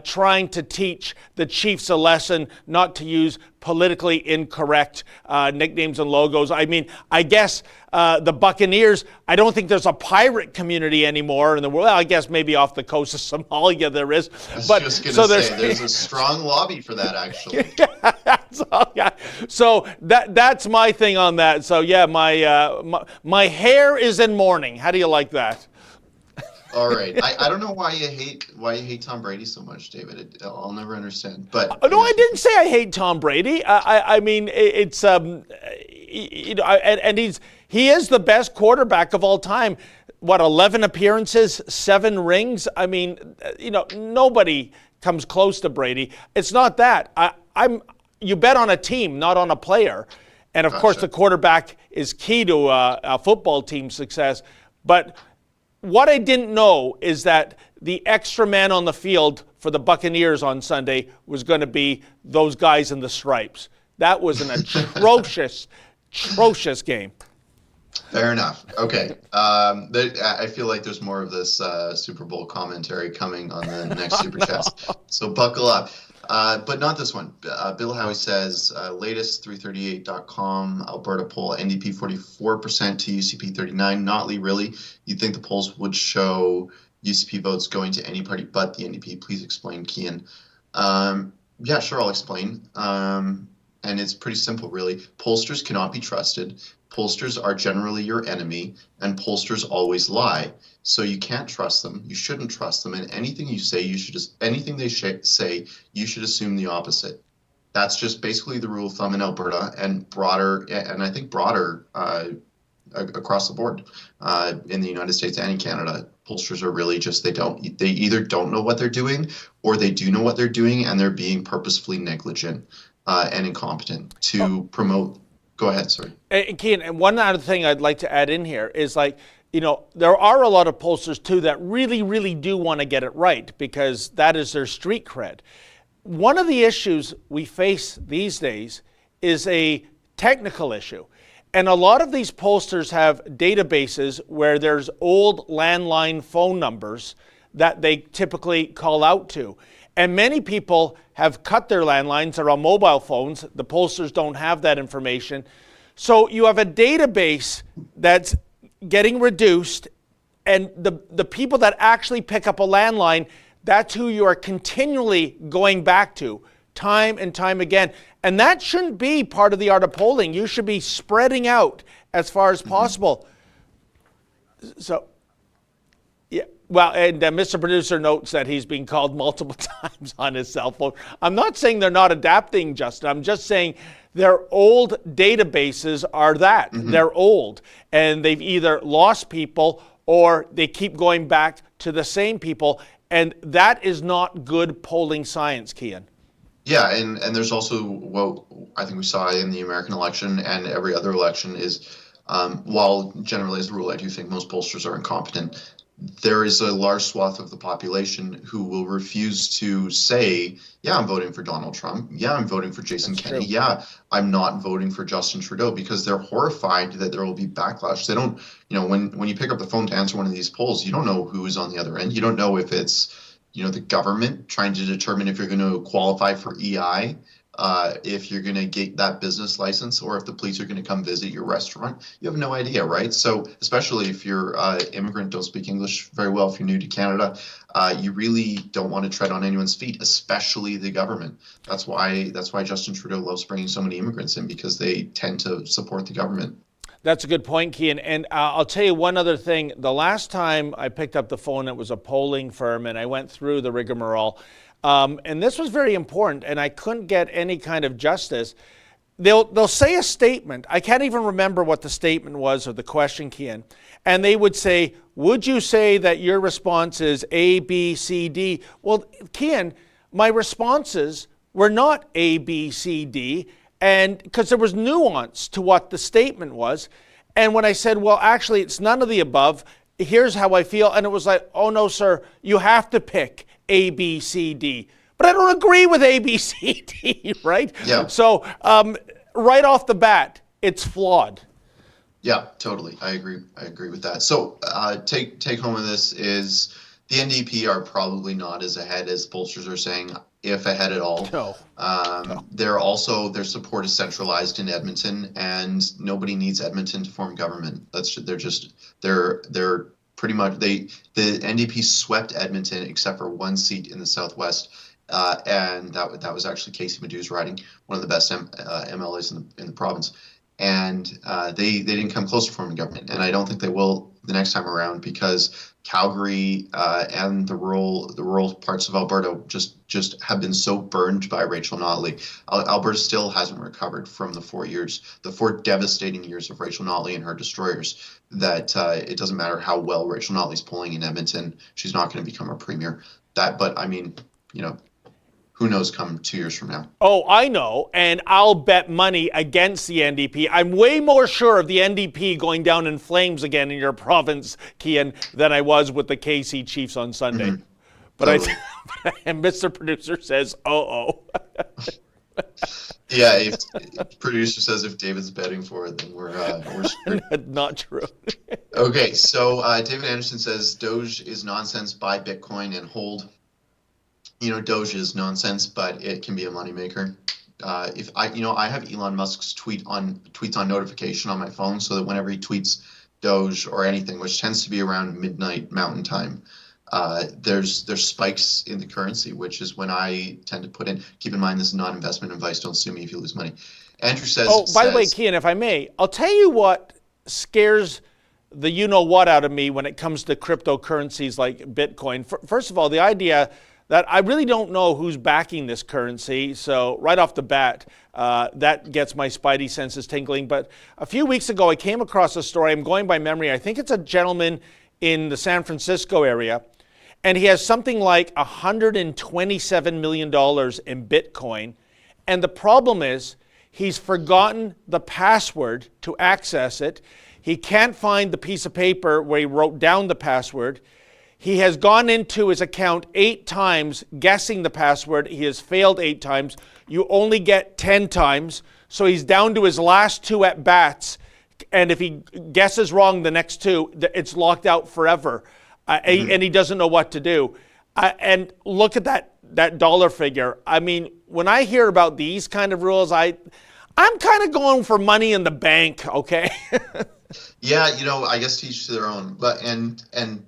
trying to teach the Chiefs a lesson not to use politically incorrect nicknames and logos. I mean, I guess the Buccaneers, I don't think there's a pirate community anymore in the world. Well, I guess maybe off the coast of Somalia there is. I was but just going so to say, there's a strong lobby for that, actually. So that's my thing on that. So yeah, my hair is in mourning. How do you like that? All right. I don't know why you hate Tom Brady so much, David. I'll never understand. But no, I didn't say I hate Tom Brady. I mean, it's and he is the best quarterback of all time. What, 11 appearances, 7 rings? I mean, nobody comes close to Brady. It's not that. You bet on a team, not on a player. And of course, the quarterback is key to a football team's success. But what I didn't know is that the extra man on the field for the Buccaneers on Sunday was going to be those guys in the stripes. That was an atrocious game. Fair enough. Okay. I feel like there's more of this Super Bowl commentary coming on the next Super Chats. So buckle up. But not this one. Bill Howie says, latest 338.com, Alberta poll, NDP 44% to UCP 39. Notley, really? You'd think the polls would show UCP votes going to any party but the NDP. Please explain, Keean. Yeah, sure, I'll explain. And it's pretty simple, really. Pollsters cannot be trusted. Pollsters are generally your enemy, and pollsters always lie. So you can't trust them. You shouldn't trust them. And anything you say, anything they say, you should assume the opposite. That's just basically the rule of thumb in Alberta and broader, and I think broader across the board in the United States and in Canada. Pollsters are really just they either don't know what they're doing, or they do know what they're doing and they're being purposefully negligent and incompetent to promote. Go ahead, sorry. And Keean, and one other thing I'd like to add in here is there are a lot of pollsters too that really, really do want to get it right because that is their street cred. One of the issues we face these days is a technical issue. And a lot of these pollsters have databases where there's old landline phone numbers that they typically call out to. And many people have cut their landlines, they're on mobile phones. The pollsters don't have that information. So you have a database that's getting reduced, and the people that actually pick up a landline, that's who you are continually going back to time and time again. And that shouldn't be part of the art of polling. You should be spreading out as far as possible. So, yeah. Well, and Mr. Producer notes that he's being called multiple times on his cell phone. I'm not saying they're not adapting, Justin. I'm just saying their old databases are that. They're old. And they've either lost people or they keep going back to the same people. And that is not good polling science, Keean. Yeah, and there's also what I think we saw in the American election and every other election is, while generally as a rule I do think most pollsters are incompetent, there is a large swath of the population who will refuse to say, yeah, I'm voting for Donald Trump. Yeah, I'm voting for Jason Kenney. Yeah, I'm not voting for Justin Trudeau because they're horrified that there will be backlash. They don't, when you pick up the phone to answer one of these polls, you don't know who is on the other end. You don't know if it's, the government trying to determine if you're going to qualify for EI, if you're going to get that business license, or if the police are going to come visit your restaurant. You have no idea, right? So especially if you're immigrant, don't speak English very well, if you're new to Canada, you really don't want to tread on anyone's feet, especially the government. That's why Justin Trudeau loves bringing so many immigrants in, because they tend to support the government. That's a good point, Keean. And I'll tell you one other thing. The last time I picked up the phone, it was a polling firm, and I went through the rigmarole. And this was very important, and I couldn't get any kind of justice. They'll say a statement. I can't even remember what the statement was or the question, Keean. And they would say, would you say that your response is A, B, C, D? Well, Keean, my responses were not A, B, C, D, and because there was nuance to what the statement was. And when I said, well, actually, it's none of the above, here's how I feel. And it was like, oh no, sir, you have to pick A, B, C, D. But I don't agree with A, B, C, D, right? Yeah. So right off the bat, it's flawed. Yeah, totally. I agree with that. So take home of this is the NDP are probably not as ahead as pollsters are saying, if ahead at all. No. Their support is centralized in Edmonton, and nobody needs Edmonton to form government. They're pretty much the NDP swept Edmonton except for one seat in the Southwest. And that was actually Casey Madhu's riding, one of the best MLAs in the province, and they didn't come close to forming government, and I don't think they will the next time around because Calgary and the rural parts of Alberta just have been so burned by Rachel Notley. Alberta still hasn't recovered from the 4 devastating years of Rachel Notley and her destroyers. That it doesn't matter how well Rachel Notley's polling in Edmonton, she's not going to become a premier. But I mean, who knows come 2 years from now? Oh, I know, and I'll bet money against the NDP. I'm way more sure of the NDP going down in flames again in your province, Keean, than I was with the KC Chiefs on Sunday. Mm-hmm. But totally. And Mr. Producer says, Yeah, if producer says if David's betting for it, then we're screwed. Not true. Okay, so David Anderson says Doge is nonsense, buy Bitcoin and hold. Doge is nonsense, but it can be a moneymaker. If I have Elon Musk's tweets on notification on my phone, so that whenever he tweets Doge or anything, which tends to be around midnight Mountain Time, there's spikes in the currency, which is when I tend to put in. Keep in mind, this is not investment advice. Don't sue me if you lose money. Andrew says. Oh, by the way, Keean, if I may, I'll tell you what scares the you-know-what out of me when it comes to cryptocurrencies like Bitcoin. First of all, the idea that I really don't know who's backing this currency. So right off the bat, that gets my spidey senses tingling. But a few weeks ago, I came across a story. I'm going by memory. I think it's a gentleman in the San Francisco area. And he has something like $127 million in Bitcoin. And the problem is he's forgotten the password to access it. He can't find the piece of paper where he wrote down the password. He has gone into his account 8 times guessing the password. He has failed 8 times. You only get 10 times. So he's down to his last 2 at-bats. And if he guesses wrong the next 2, it's locked out forever. And he doesn't know what to do. And look at that dollar figure. I mean, when I hear about these kind of rules, I'm kind of going for money in the bank, okay? Yeah, I guess to each their own. But and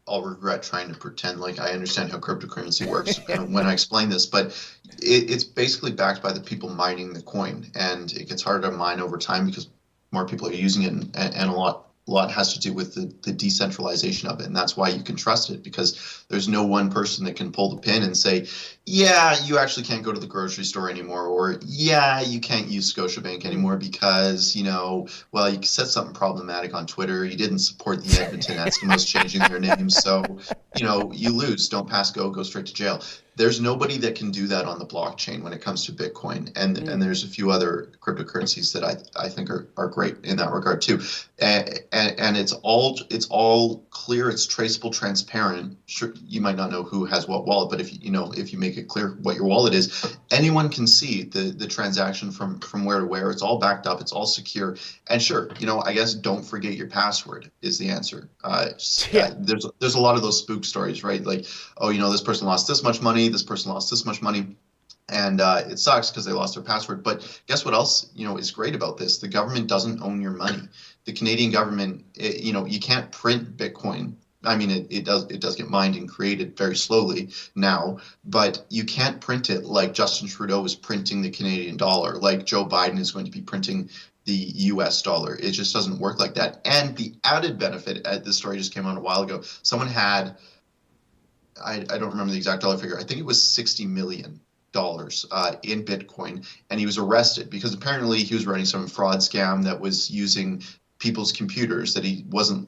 I'll regret trying to pretend like I understand how cryptocurrency works when I explain this, but it's basically backed by the people mining the coin, and it gets harder to mine over time because more people are using it, and a lot has to do with the decentralization of it, and that's why you can trust it, because there's no one person that can pull the pin and say, yeah, you actually can't go to the grocery store anymore, or yeah, you can't use Scotiabank anymore because, well, you said something problematic on Twitter, you didn't support the Edmonton Eskimos changing their names, so, you lose, don't pass go straight to jail. There's nobody that can do that on the blockchain when it comes to Bitcoin, and there's a few other cryptocurrencies that I think are great in that regard too, and it's all clear, it's traceable, transparent. Sure, you might not know who has what wallet, but if you make it clear what your wallet is, anyone can see the transaction from where to where. It's all backed up, it's all secure, and sure, I guess don't forget your password is the answer. There's a lot of those spook stories, right? Like, oh, this person lost this much money. This person lost this much money, and it sucks because they lost their password. But guess what else, is great about this? The government doesn't own your money. The Canadian government, you can't print Bitcoin. I mean, it does get mined and created very slowly now, but you can't print it like Justin Trudeau is printing the Canadian dollar, like Joe Biden is going to be printing the US dollar. It just doesn't work like that. And the added benefit, this story just came out a while ago, someone had, I don't remember the exact dollar figure. I think it was $60 million in Bitcoin, and he was arrested because apparently he was running some fraud scam that was using people's computers that he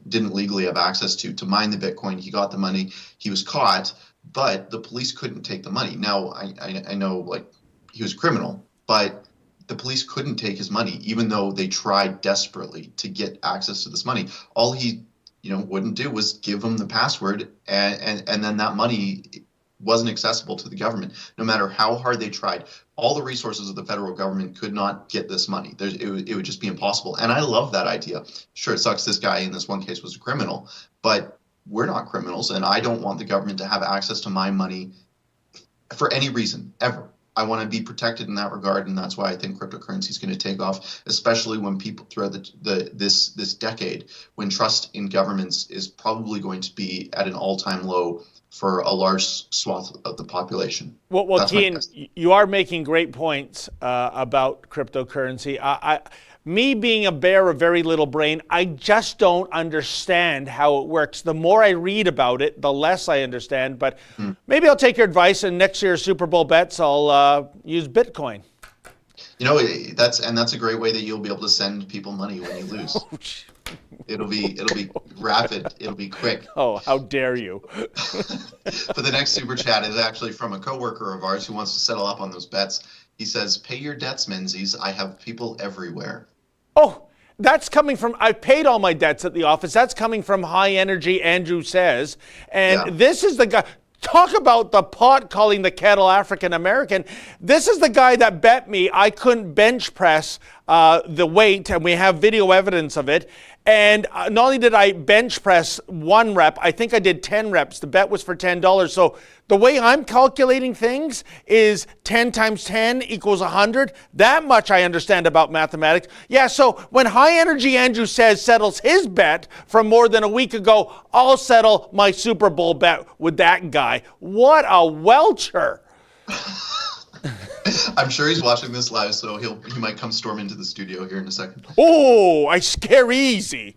didn't legally have access to mine the Bitcoin. He got the money. He was caught, but the police couldn't take the money. Now I know like he was a criminal, but the police couldn't take his money, even though they tried desperately to get access to this money. All he wouldn't do was give them the password, and then that money wasn't accessible to the government. No matter how hard they tried, all the resources of the federal government could not get this money. It would just be impossible. And I love that idea. Sure, it sucks this guy in this one case was a criminal, but we're not criminals, and I don't want the government to have access to my money for any reason, ever. I want to be protected in that regard, and that's why I think cryptocurrency is going to take off, especially when people throughout this decade, when trust in governments is probably going to be at an all-time low for a large swath of the population. Well, Keean, you are making great points about cryptocurrency. Me being a bear of very little brain, I just don't understand how it works. The more I read about it, the less I understand. But maybe I'll take your advice, and next year's Super Bowl bets, I'll use Bitcoin. That's a great way that you'll be able to send people money when you lose. It'll be rapid. It'll be quick. Oh, how dare you! For the next super chat is actually from a coworker of ours who wants to settle up on those bets. He says, "Pay your debts, Menzies. I have people everywhere." Oh, that's coming from, I've paid all my debts at the office. That's coming from High Energy Andrew Says. And This is the guy, talk about the pot calling the kettle African American. This is the guy that bet me I couldn't bench press the weight, and we have video evidence of it. And not only did I bench press 1 rep, I think I did 10 reps. The bet was for $10. So the way I'm calculating things is 10 times 10 equals 100. That much I understand about mathematics. Yeah, so when High Energy Andrew Says settles his bet from more than a week ago, I'll settle my Super Bowl bet with that guy. What a welcher. I'm sure he's watching this live, so he might come storm into the studio here in a second. Oh, I scare easy.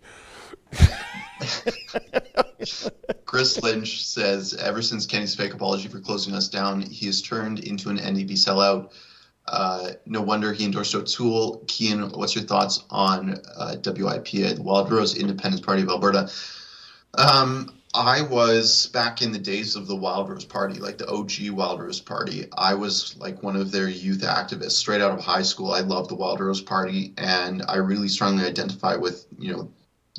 Chris Lynch says, ever since Kenny's fake apology for closing us down, he has turned into an NDP sellout. No wonder he endorsed O'Toole. Keean, what's your thoughts on WIPA, the Wild Rose Independence Party of Alberta? I was back in the days of the Wild Rose Party, like the OG Wild Rose Party. I was like one of their youth activists straight out of high school. I loved the Wild Rose Party, and I really strongly identify with,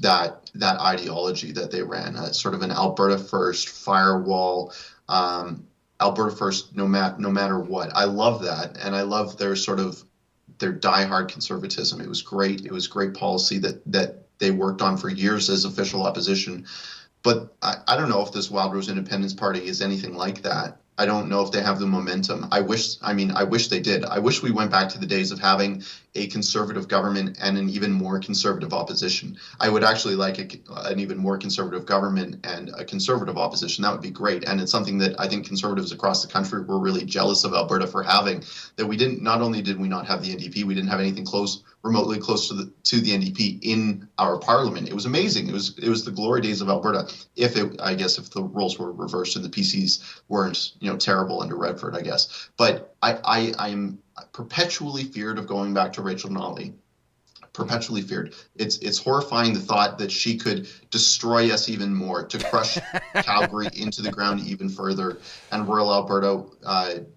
that ideology that they ran, sort of an Alberta first firewall, Alberta first no matter what. I love that, and I love their diehard conservatism. It was great. It was great policy that they worked on for years as official opposition. But I don't know if this Wild Rose Independence Party is anything like that. I don't know if they have the momentum. I wish they did. I wish we went back to the days of having a conservative government and an even more conservative opposition. I would actually like an even more conservative government and a conservative opposition. That would be great. And it's something that I think conservatives across the country were really jealous of Alberta for having, that we didn't, not only did we not have the NDP, we didn't have anything remotely close to the NDP in our parliament. It was amazing. It was the glory days of Alberta. If the roles were reversed and the PCs weren't, terrible under Redford, I guess. But I'm perpetually feared of going back to Rachel Notley. Perpetually feared. It's horrifying, the thought that she could destroy us even more, to crush Calgary into the ground even further, and rural Alberta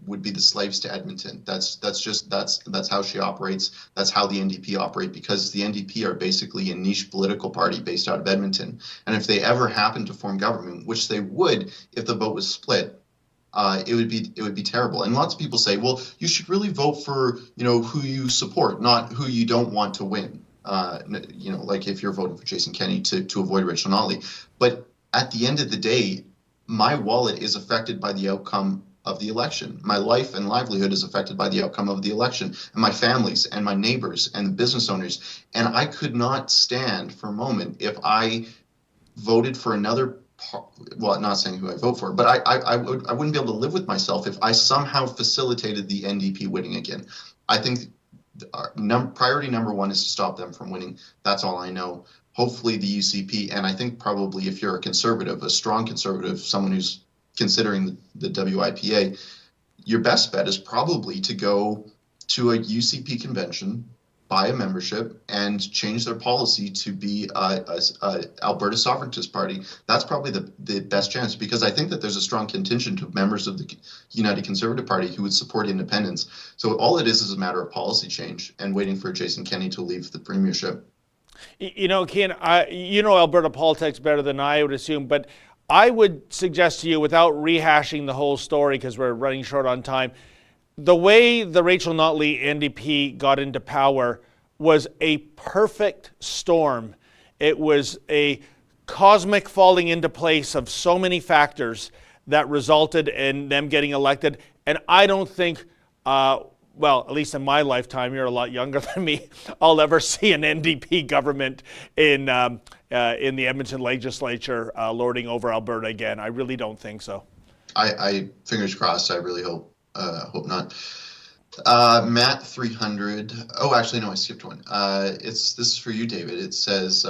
would be the slaves to Edmonton. That's how she operates. That's how the NDP operate, because the NDP are basically a niche political party based out of Edmonton. And if they ever happen to form government, which they would if the vote was split, it would be terrible. And lots of people say, well, you should really vote for, who you support, not who you don't want to win. Like if you're voting for Jason Kenney to avoid Rachel Notley. But at the end of the day, my wallet is affected by the outcome of the election. My life and livelihood is affected by the outcome of the election, and my families and my neighbors and the business owners. And I could not stand for a moment if I voted for another. Well, not saying who I vote for, but I wouldn't be able to live with myself if I somehow facilitated the NDP winning again. I think priority number one is to stop them from winning. That's all I know. Hopefully the UCP, and I think probably if you're a conservative, a strong conservative, someone who's considering the WIPA, your best bet is probably to go to a UCP convention, buy a membership, and change their policy to be a Alberta Sovereigntist Party. That's probably the best chance, because I think that there's a strong contingent of members of the United Conservative Party who would support independence. So all it is a matter of policy change and waiting for Jason Kenney to leave the premiership. You know, Keean, you know Alberta politics better than I would assume, but I would suggest to you, without rehashing the whole story because we're running short on time, the way the Rachel Notley NDP got into power was a perfect storm. It was a cosmic falling into place of so many factors that resulted in them getting elected. And I don't think, well, at least in my lifetime, you're a lot younger than me, I'll ever see an NDP government in the Edmonton legislature lording over Alberta again. I really don't think so. I fingers crossed. I really hope not. Matt 300. Oh, actually, no, I skipped one. This is for you, David. It says,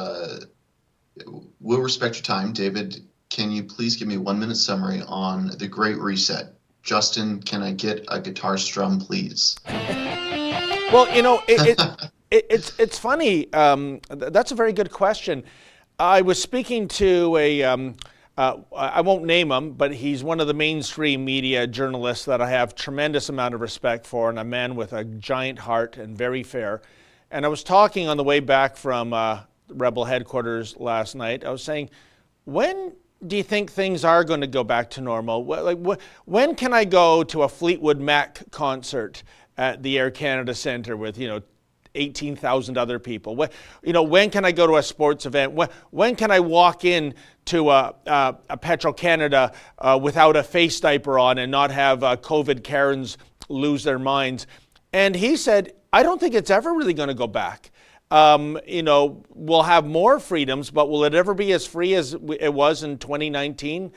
"We'll respect your time, David. Can you please give me a 1-minute summary on the Great Reset? Justin, can I get a guitar strum, please?" Well, you know, it's funny. That's a very good question. I was speaking to I won't name him, but he's one of the mainstream media journalists that I have tremendous amount of respect for, and a man with a giant heart and very fair. And I was talking on the way back from Rebel headquarters last night. I was saying, when do you think things are going to go back to normal? When can I go to a Fleetwood Mac concert at the Air Canada Centre with, 18,000 other people? When can I go to a sports event? When can I walk in to a Petro-Canada without a face diaper on and not have COVID Karens lose their minds? And he said, I don't think it's ever really going to go back. We'll have more freedoms, but will it ever be as free as it was in 2019?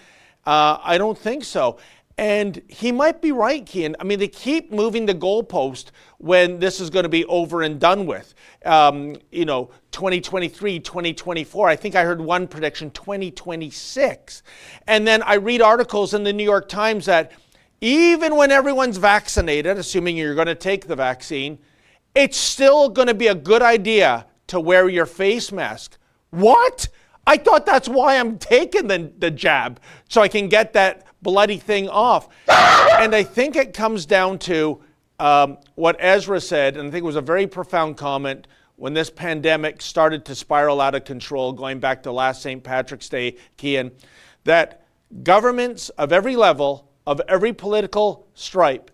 I don't think so. And he might be right, Keean. I mean, they keep moving the goalpost when this is going to be over and done with. 2023, 2024. I think I heard one prediction, 2026. And then I read articles in the New York Times that even when everyone's vaccinated, assuming you're going to take the vaccine, it's still going to be a good idea to wear your face mask. What? I thought that's why I'm taking the jab, so I can get that bloody thing off. And I think it comes down to what Ezra said, and I think it was a very profound comment when this pandemic started to spiral out of control, going back to last St. Patrick's Day, Keean, that governments of every level, of every political stripe,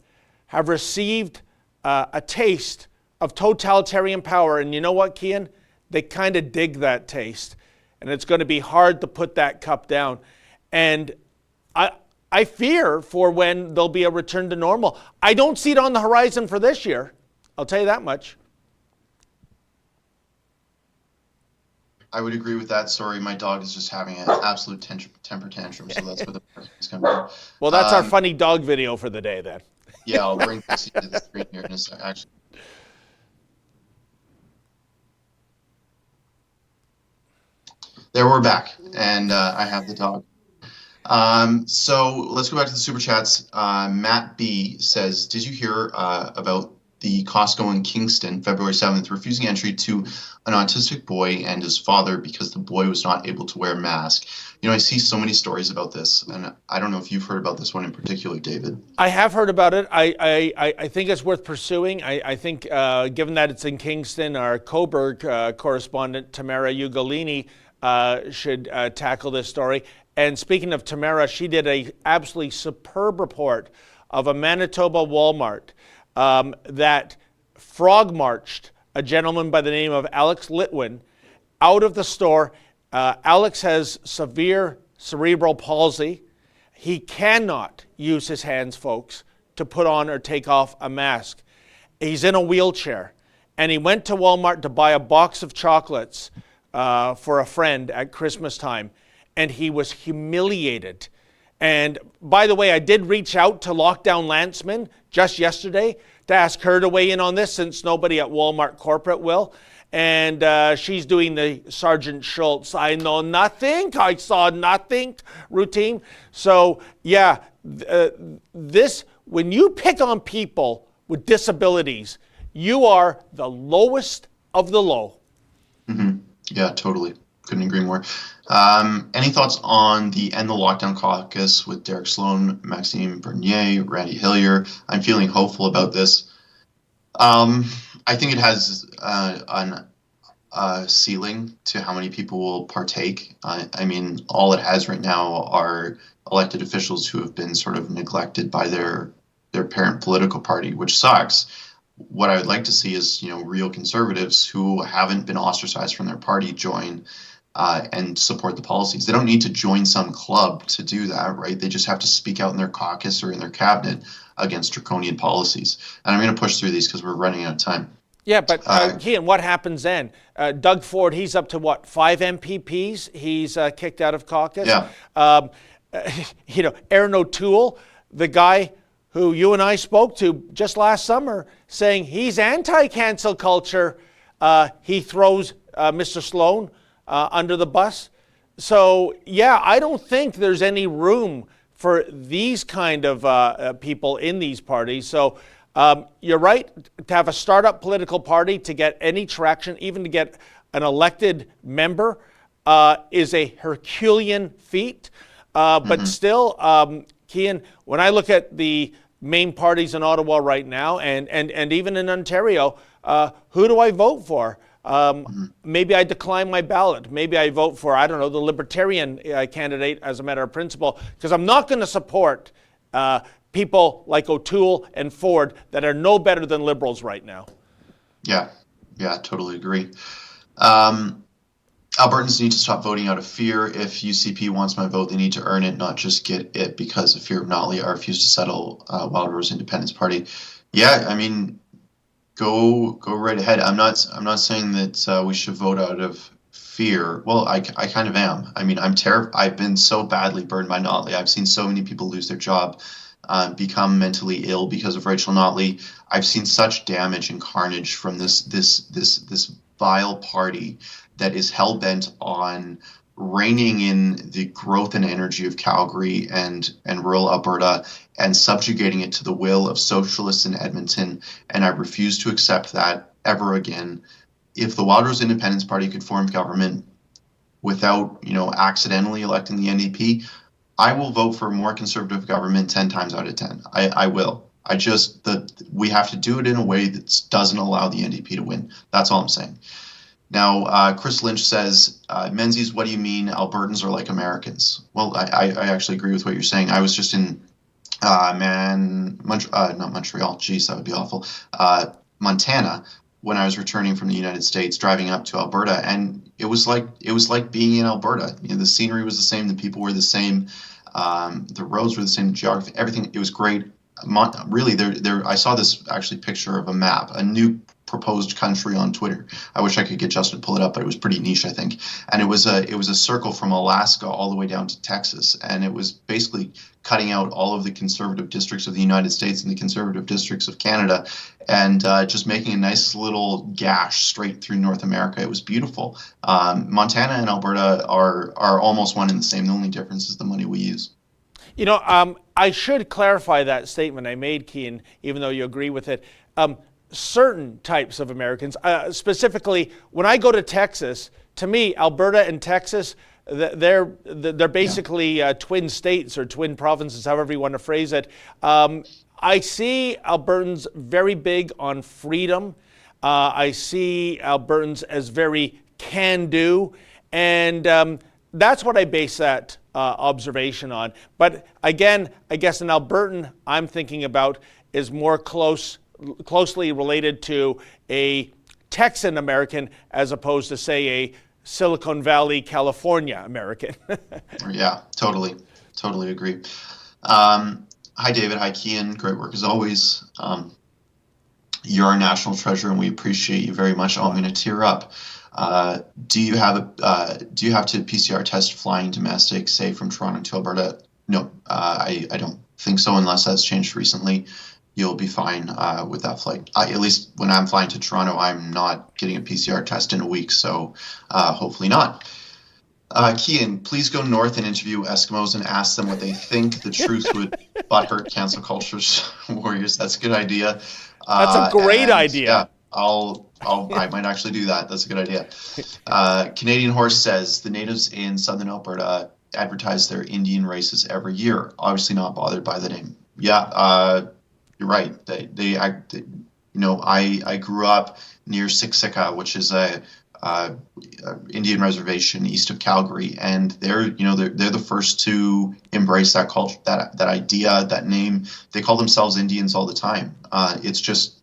have received a taste of totalitarian power. And you know what, Keean? They kind of dig that taste. And it's going to be hard to put that cup down. And I fear for when there'll be a return to normal. I don't see it on the horizon for this year. I'll tell you that much. I would agree with that. Sorry, my dog is just having an absolute temper tantrum, so that's where the is coming from. Well, that's our funny dog video for the day then. Yeah, I'll bring Bexte to the screen here in a second. Actually. There, we're back, and I have the dog. So let's go back to the super chats. Matt B says, "Did you hear about the Costco in Kingston, February 7th, refusing entry to an autistic boy and his father because the boy was not able to wear a mask?" I see so many stories about this, and I don't know if you've heard about this one in particular, David. I have heard about it. I think it's worth pursuing. I think given that it's in Kingston, our Coburg correspondent, Tamara Ugolini, should tackle this story. And speaking of Tamara, she did a absolutely superb report of a Manitoba Walmart that frog marched a gentleman by the name of Alex Litwin out of the store. Alex has severe cerebral palsy. He cannot use his hands, folks, to put on or take off a mask. He's in a wheelchair, and he went to Walmart to buy a box of chocolates for a friend at Christmas time, and he was humiliated. And by the way, I did reach out to Lockdown Lanceman just yesterday to ask her to weigh in on this, since nobody at Walmart corporate will. And she's doing the Sergeant Schultz, I know nothing, I saw nothing routine. So yeah, when you pick on people with disabilities, you are the lowest of the low. Mm-hmm. Yeah, totally. Couldn't agree more. Any thoughts on the End the Lockdown Caucus with Derek Sloan, Maxime Bernier, Randy Hillier? I'm feeling hopeful about this. I think it has ceiling to how many people will partake. I mean, all it has right now are elected officials who have been sort of neglected by their parent political party, which sucks. What I would like to see is, real conservatives who haven't been ostracized from their party join and support the policies. They don't need to join some club to do that, right? They just have to speak out in their caucus or in their cabinet against draconian policies. And I'm going to push through these because we're running out of time. Yeah, but Keean, what happens then? Doug Ford, he's up to what, 5 MPPs? He's kicked out of caucus. Yeah. Aaron O'Toole, the guy who you and I spoke to just last summer, saying he's anti-cancel culture. He throws Mr. Sloan under the bus. So, yeah, I don't think there's any room for these kind of people in these parties. So you're right, to have a startup political party to get any traction, even to get an elected member, is a Herculean feat. But still, Keean, when I look at the main parties in Ottawa right now and even in Ontario, who do I vote for? Maybe I decline my ballot. Maybe I vote for, I don't know, the Libertarian candidate as a matter of principle, because I'm not going to support people like O'Toole and Ford that are no better than Liberals right now. Yeah, totally agree. Albertans need to stop voting out of fear. If UCP wants my vote, they need to earn it, not just get it because of fear of Notley. I refuse to settle Wild Rose Independence Party. Yeah, I mean, go right ahead. I'm not saying that we should vote out of fear. Well, I kind of am. I mean, I'm terrified. I've been so badly burned by Notley. I've seen so many people lose their job, become mentally ill because of Rachel Notley. I've seen such damage and carnage from this vile party that is hell-bent on reining in the growth and energy of Calgary and rural Alberta and subjugating it to the will of socialists in Edmonton. And I refuse to accept that ever again. If the Wild Rose Independence Party could form government without, accidentally electing the NDP, I will vote for a more conservative government 10 times out of 10. I will. We have to do it in a way that doesn't allow the NDP to win. That's all I'm saying. Now, Chris Lynch says, Menzies, what do you mean Albertans are like Americans? Well, I actually agree with what you're saying. I was just in not Montreal. Geez, that would be awful. Montana, when I was returning from the United States, driving up to Alberta, and it was like being in Alberta. The scenery was the same, the people were the same, the roads were the same, the geography, everything. It was great. Really, I saw this actually picture of a map, a new proposed country on Twitter. I wish I could get Justin to pull it up, but it was pretty niche, I think. And it was a circle from Alaska all the way down to Texas, and it was basically cutting out all of the conservative districts of the United States and the conservative districts of Canada, and just making a nice little gash straight through North America. It was beautiful. Montana and Alberta are almost one and the same. The only difference is the money we use. I should clarify that statement I made, Keean, even though you agree with it. Certain types of Americans, specifically when I go to Texas, to me, Alberta and Texas, they're basically twin states or twin provinces, however you want to phrase it. I see Albertans very big on freedom. I see Albertans as very can-do, and that's what I base that observation on. But again, I guess an Albertan I'm thinking about is more closely related to a Texan American as opposed to, say, a Silicon Valley, California American. Yeah, totally agree. Hi, David. Hi, Keean. Great work as always. You're our national treasure, and we appreciate you very much. Oh, I'm going to tear up. Do you have to PCR test flying domestic, say from Toronto to Alberta? No, I don't think so, unless that's changed recently. You'll be fine with that flight. At least when I'm flying to Toronto, I'm not getting a PCR test in a week, so hopefully not. Keean, please go north and interview Eskimos and ask them what they think the truth would butthurt cancel culture's warriors. That's a good idea. That's a great idea. Yeah, I might actually do that. That's a good idea. Canadian Horse says the natives in southern Alberta advertise their Indian races every year. Obviously not bothered by the name. Yeah, you're right. I grew up near Siksika, which is a Indian reservation east of Calgary, and they're the first to embrace that culture, that idea, that name. They call themselves Indians all the time. It's just,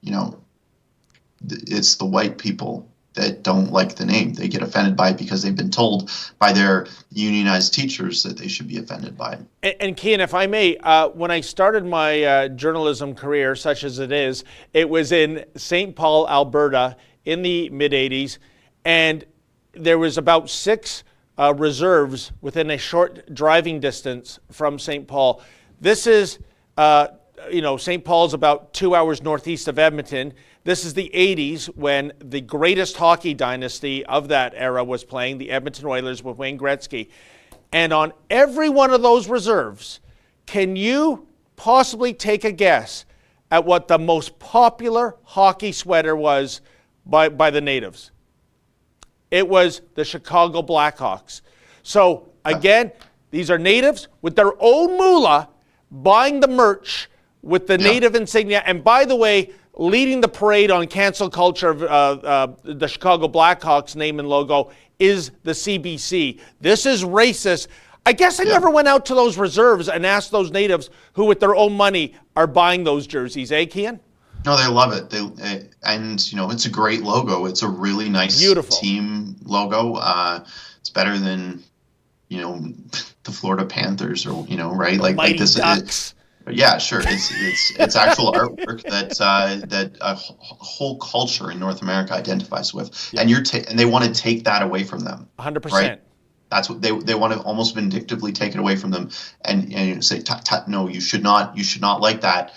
it's the white people that don't like the name. They get offended by it because they've been told by their unionized teachers that they should be offended by it. And Keean, if I may, when I started my journalism career, such as it is, it was in St. Paul, Alberta, in the mid-'80s, and there was about 6 reserves within a short driving distance from St. Paul. This is, St. Paul is about 2 hours northeast of Edmonton. This is the 80s when the greatest hockey dynasty of that era was playing, the Edmonton Oilers with Wayne Gretzky. And on every one of those reserves, can you possibly take a guess at what the most popular hockey sweater was by the natives? It was the Chicago Blackhawks. So again, these are natives with their own moolah buying the merch with the native insignia. And by the way, leading the parade on cancel culture of the Chicago Blackhawks name and logo is the CBC. This is racist. I guess I never went out to those reserves and asked those natives who with their own money are buying those jerseys, Keean? No, they love it. It's a great logo. It's a really nice, beautiful team logo. It's better than, the Florida Panthers or, right? Like this. Ducks. Yeah, sure. It's actual artwork that a whole culture in North America identifies with, and and they want to take that away from them. 100%. Right? That's what they want to almost vindictively take it away from them, and say, no, you should not like that.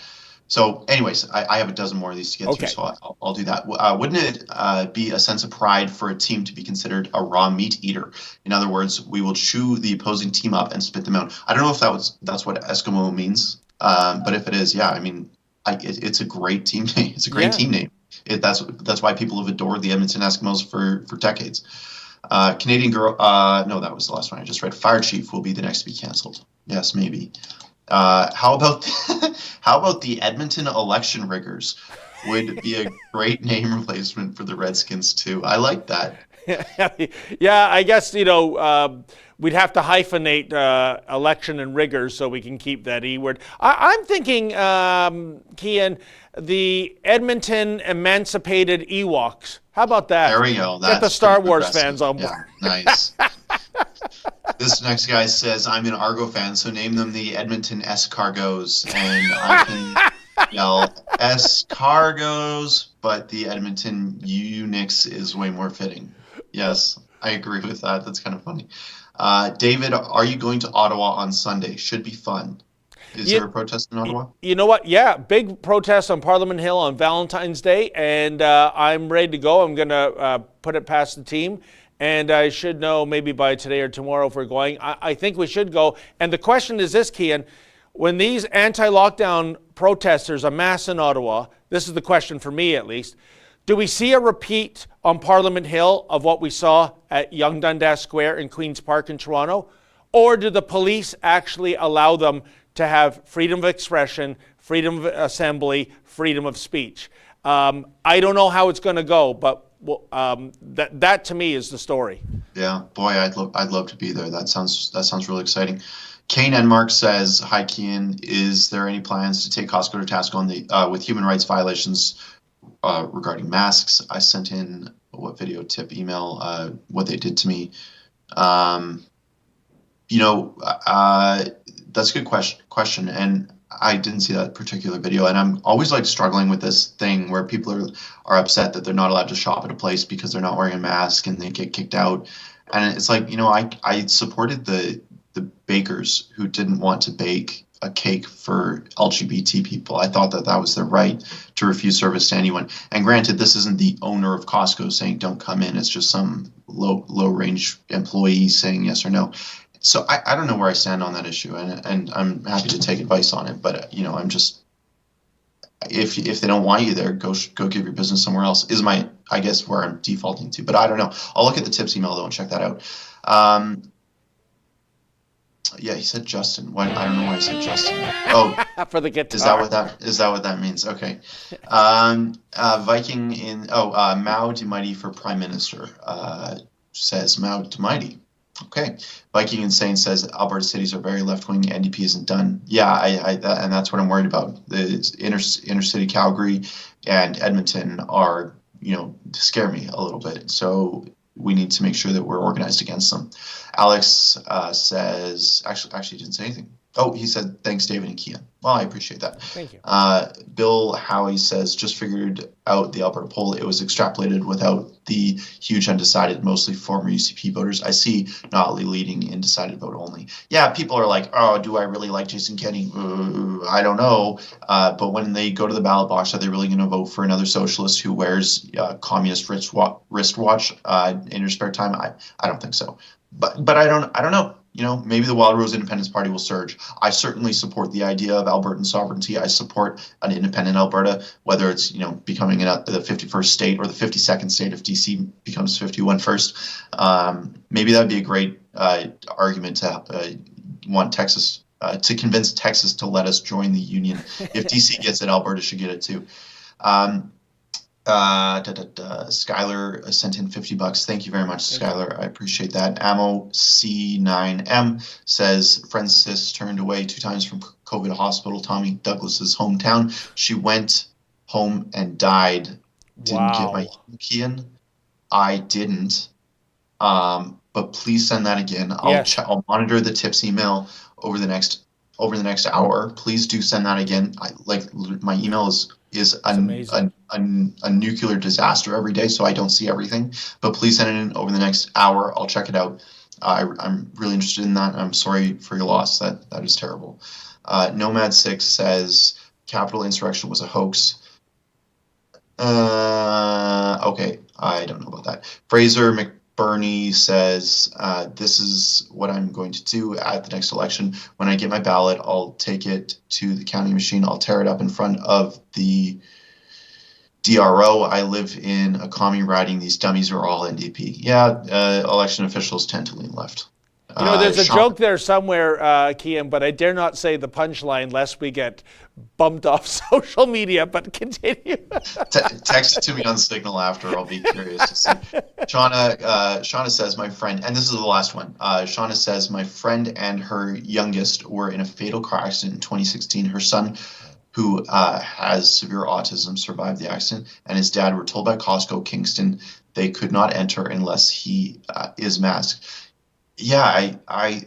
So, anyways, I have a dozen more of these to get through, so I'll do that. Wouldn't it be a sense of pride for a team to be considered a raw meat eater? In other words, we will chew the opposing team up and spit them out. I don't know if that's what Eskimo means. But if it is, it's a great team name. It's a great team name. That's why people have adored the Edmonton Eskimos for decades. Canadian girl, no, that was the last one I just read. Fire chief will be the next to be canceled. Yes, maybe. How about the Edmonton election riggers? Would be a great name replacement for the Redskins too. I like that. Yeah, I guess, we'd have to hyphenate election and riggers so we can keep that E word. I'm thinking, Keean, the Edmonton Emancipated Ewoks. How about that? There we go. Get the Star Wars fans on board. Yeah, nice. This next guy says, I'm an Argo fan, so name them the Edmonton Escargots. And I can yell Escargots, but the Edmonton Unix is way more fitting. Yes, I agree with that. That's kind of funny. David, are you going to Ottawa on Sunday? Should be fun. Is there a protest in Ottawa? You know what? Yeah, big protest on Parliament Hill on Valentine's Day, and I'm ready to go. I'm going to put it past the team, and I should know maybe by today or tomorrow if we're going. I think we should go. And the question is this, Keean. When these anti-lockdown protesters amass in Ottawa, this is the question for me at least, do we see a repeat on Parliament Hill of what we saw at Yonge Dundas Square in Queen's Park in Toronto? Or do the police actually allow them to have freedom of expression, freedom of assembly, freedom of speech? I don't know how it's going to go, but that to me is the story. Yeah, boy, I'd love to be there. That sounds really exciting. Kane Enmark says, "Hi, Keean. Is there any plans to take Costco to task on the with human rights violations regarding masks?" I sent in video tip email what they did to me. That's a good question, and I didn't see that particular video. And I'm always struggling with this thing where people are upset that they're not allowed to shop at a place because they're not wearing a mask and they get kicked out. And it's I supported the bakers who didn't want to bake a cake for LGBT people. I thought that was their right to refuse service to anyone. And granted, this isn't the owner of Costco saying don't come in. It's just some low range employee saying yes or no. So I don't know where I stand on that issue, and I'm happy to take advice on it. But I'm just, if they don't want you there, go give your business somewhere else. Is I guess where I'm defaulting to. But I don't know. I'll look at the tips email though and check that out. Yeah, he said Justin. Why? I don't know why he said Justin. Oh, For the guitar. is that what that means? Okay. Viking in Mao Mighty for Prime Minister. Says Mao Mighty. Okay. Viking Insane says Alberta cities are very left wing. NDP isn't done. Yeah, and that's what I'm worried about. The inner city Calgary and Edmonton are, scare me a little bit. So we need to make sure that we're organized against them. Alex says, actually didn't say anything. Oh, he said, thanks, David and Keean. Well, I appreciate that. Thank you. Bill Howie says, just figured out the Alberta poll. It was extrapolated without the huge undecided, mostly former UCP voters. I see Notley leading undecided vote only. Yeah, people are like, oh, do I really like Jason Kenney? I don't know. But when they go to the ballot box, are they really going to vote for another socialist who wears communist wristwatch in your spare time? I don't think so. But I don't know. Maybe the Wild Rose Independence Party will surge. I certainly support the idea of Albertan sovereignty. I support an independent Alberta, whether it's, becoming the 51st state or the 52nd state if DC becomes 51 first. Maybe that'd be a great argument to want Texas, to convince Texas to let us join the union. If DC gets it, Alberta should get it too. Skylar sent in $50. Thank you very much, Skylar. I appreciate that. Ammo C9M says Francis turned away 2 times from COVID hospital, Tommy Douglas's hometown. She went home and died. Didn't get my Keean. I didn't. But please send that again. I'll monitor the tips email over the next hour. Please do send that again. My email is a nuclear disaster every day, so I don't see everything. But please send it in over the next hour. I'll check it out. I'm really interested in that. I'm sorry for your loss. That is terrible. Nomad6 says Capitol insurrection was a hoax. Okay, I don't know about that. Fraser McBurney says, this is what I'm going to do at the next election. When I get my ballot, I'll take it to the counting machine. I'll tear it up in front of the DRO. I live in a commie riding. These dummies are all NDP. Yeah, election officials tend to lean left. There's a joke there somewhere, Keean, but I dare not say the punchline lest we get bumped off social media, but continue. Text it to me on Signal after. I'll be curious to see. Shauna says, my friend, and this is the last one. Shauna says, my friend and her youngest were in a fatal car accident in 2016. Her son, who has severe autism, survived the accident, and his dad were told by Costco Kingston they could not enter unless he is masked. Yeah,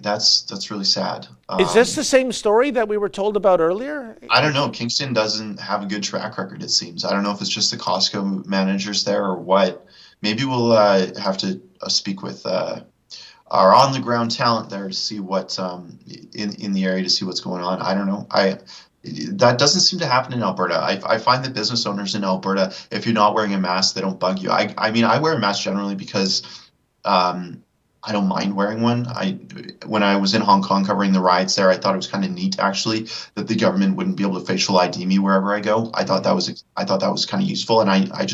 that's really sad. Is this the same story that we were told about earlier? I don't know. Kingston doesn't have a good track record, it seems. I don't know if it's just the Costco managers there or what. Maybe we'll have to speak with our on-the-ground talent there to see what's in the area, to see what's going on. I don't know. That doesn't seem to happen in Alberta. I find that business owners in Alberta, if you're not wearing a mask, they don't bug you. I mean, I wear a mask generally because I don't mind wearing one. When I was in Hong Kong covering the riots there, I thought it was kind of neat actually that the government wouldn't be able to facial ID me wherever I go. I thought that was kind of useful, and I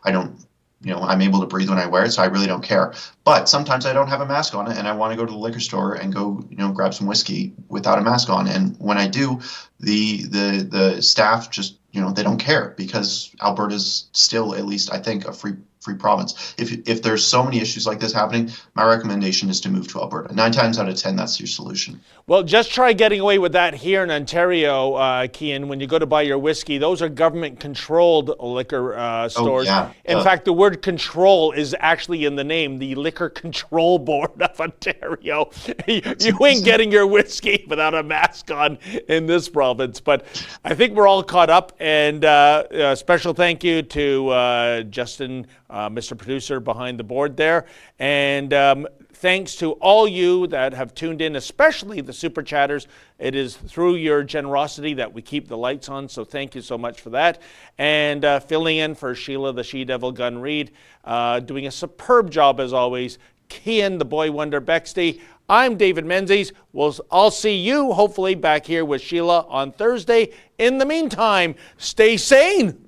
don't. I'm able to breathe when I wear it, so I really don't care. But sometimes I don't have a mask on, and I want to go to the liquor store and go, grab some whiskey without a mask on. And when I do, the staff just, they don't care because Alberta's still, at least I think, a free province. If there's so many issues like this happening, my recommendation is to move to Alberta. 9 times out of 10, that's your solution. Well, just try getting away with that here in Ontario, Keean. When you go to buy your whiskey, those are government-controlled liquor stores. Oh, yeah. In fact, the word control is actually in the name, the Liquor Control Board of Ontario. You ain't getting your whiskey without a mask on in this province. But I think we're all caught up. And a special thank you to Justin, Mr. Producer behind the board there. And thanks to all you that have tuned in, especially the Super Chatters. It is through your generosity that we keep the lights on, so thank you so much for that. And filling in for Sheila, the She-Devil Gun Reed, doing a superb job as always. Keean, the Boy Wonder Bexte. I'm David Menzies. I'll see you hopefully back here with Sheila on Thursday. In the meantime, stay sane.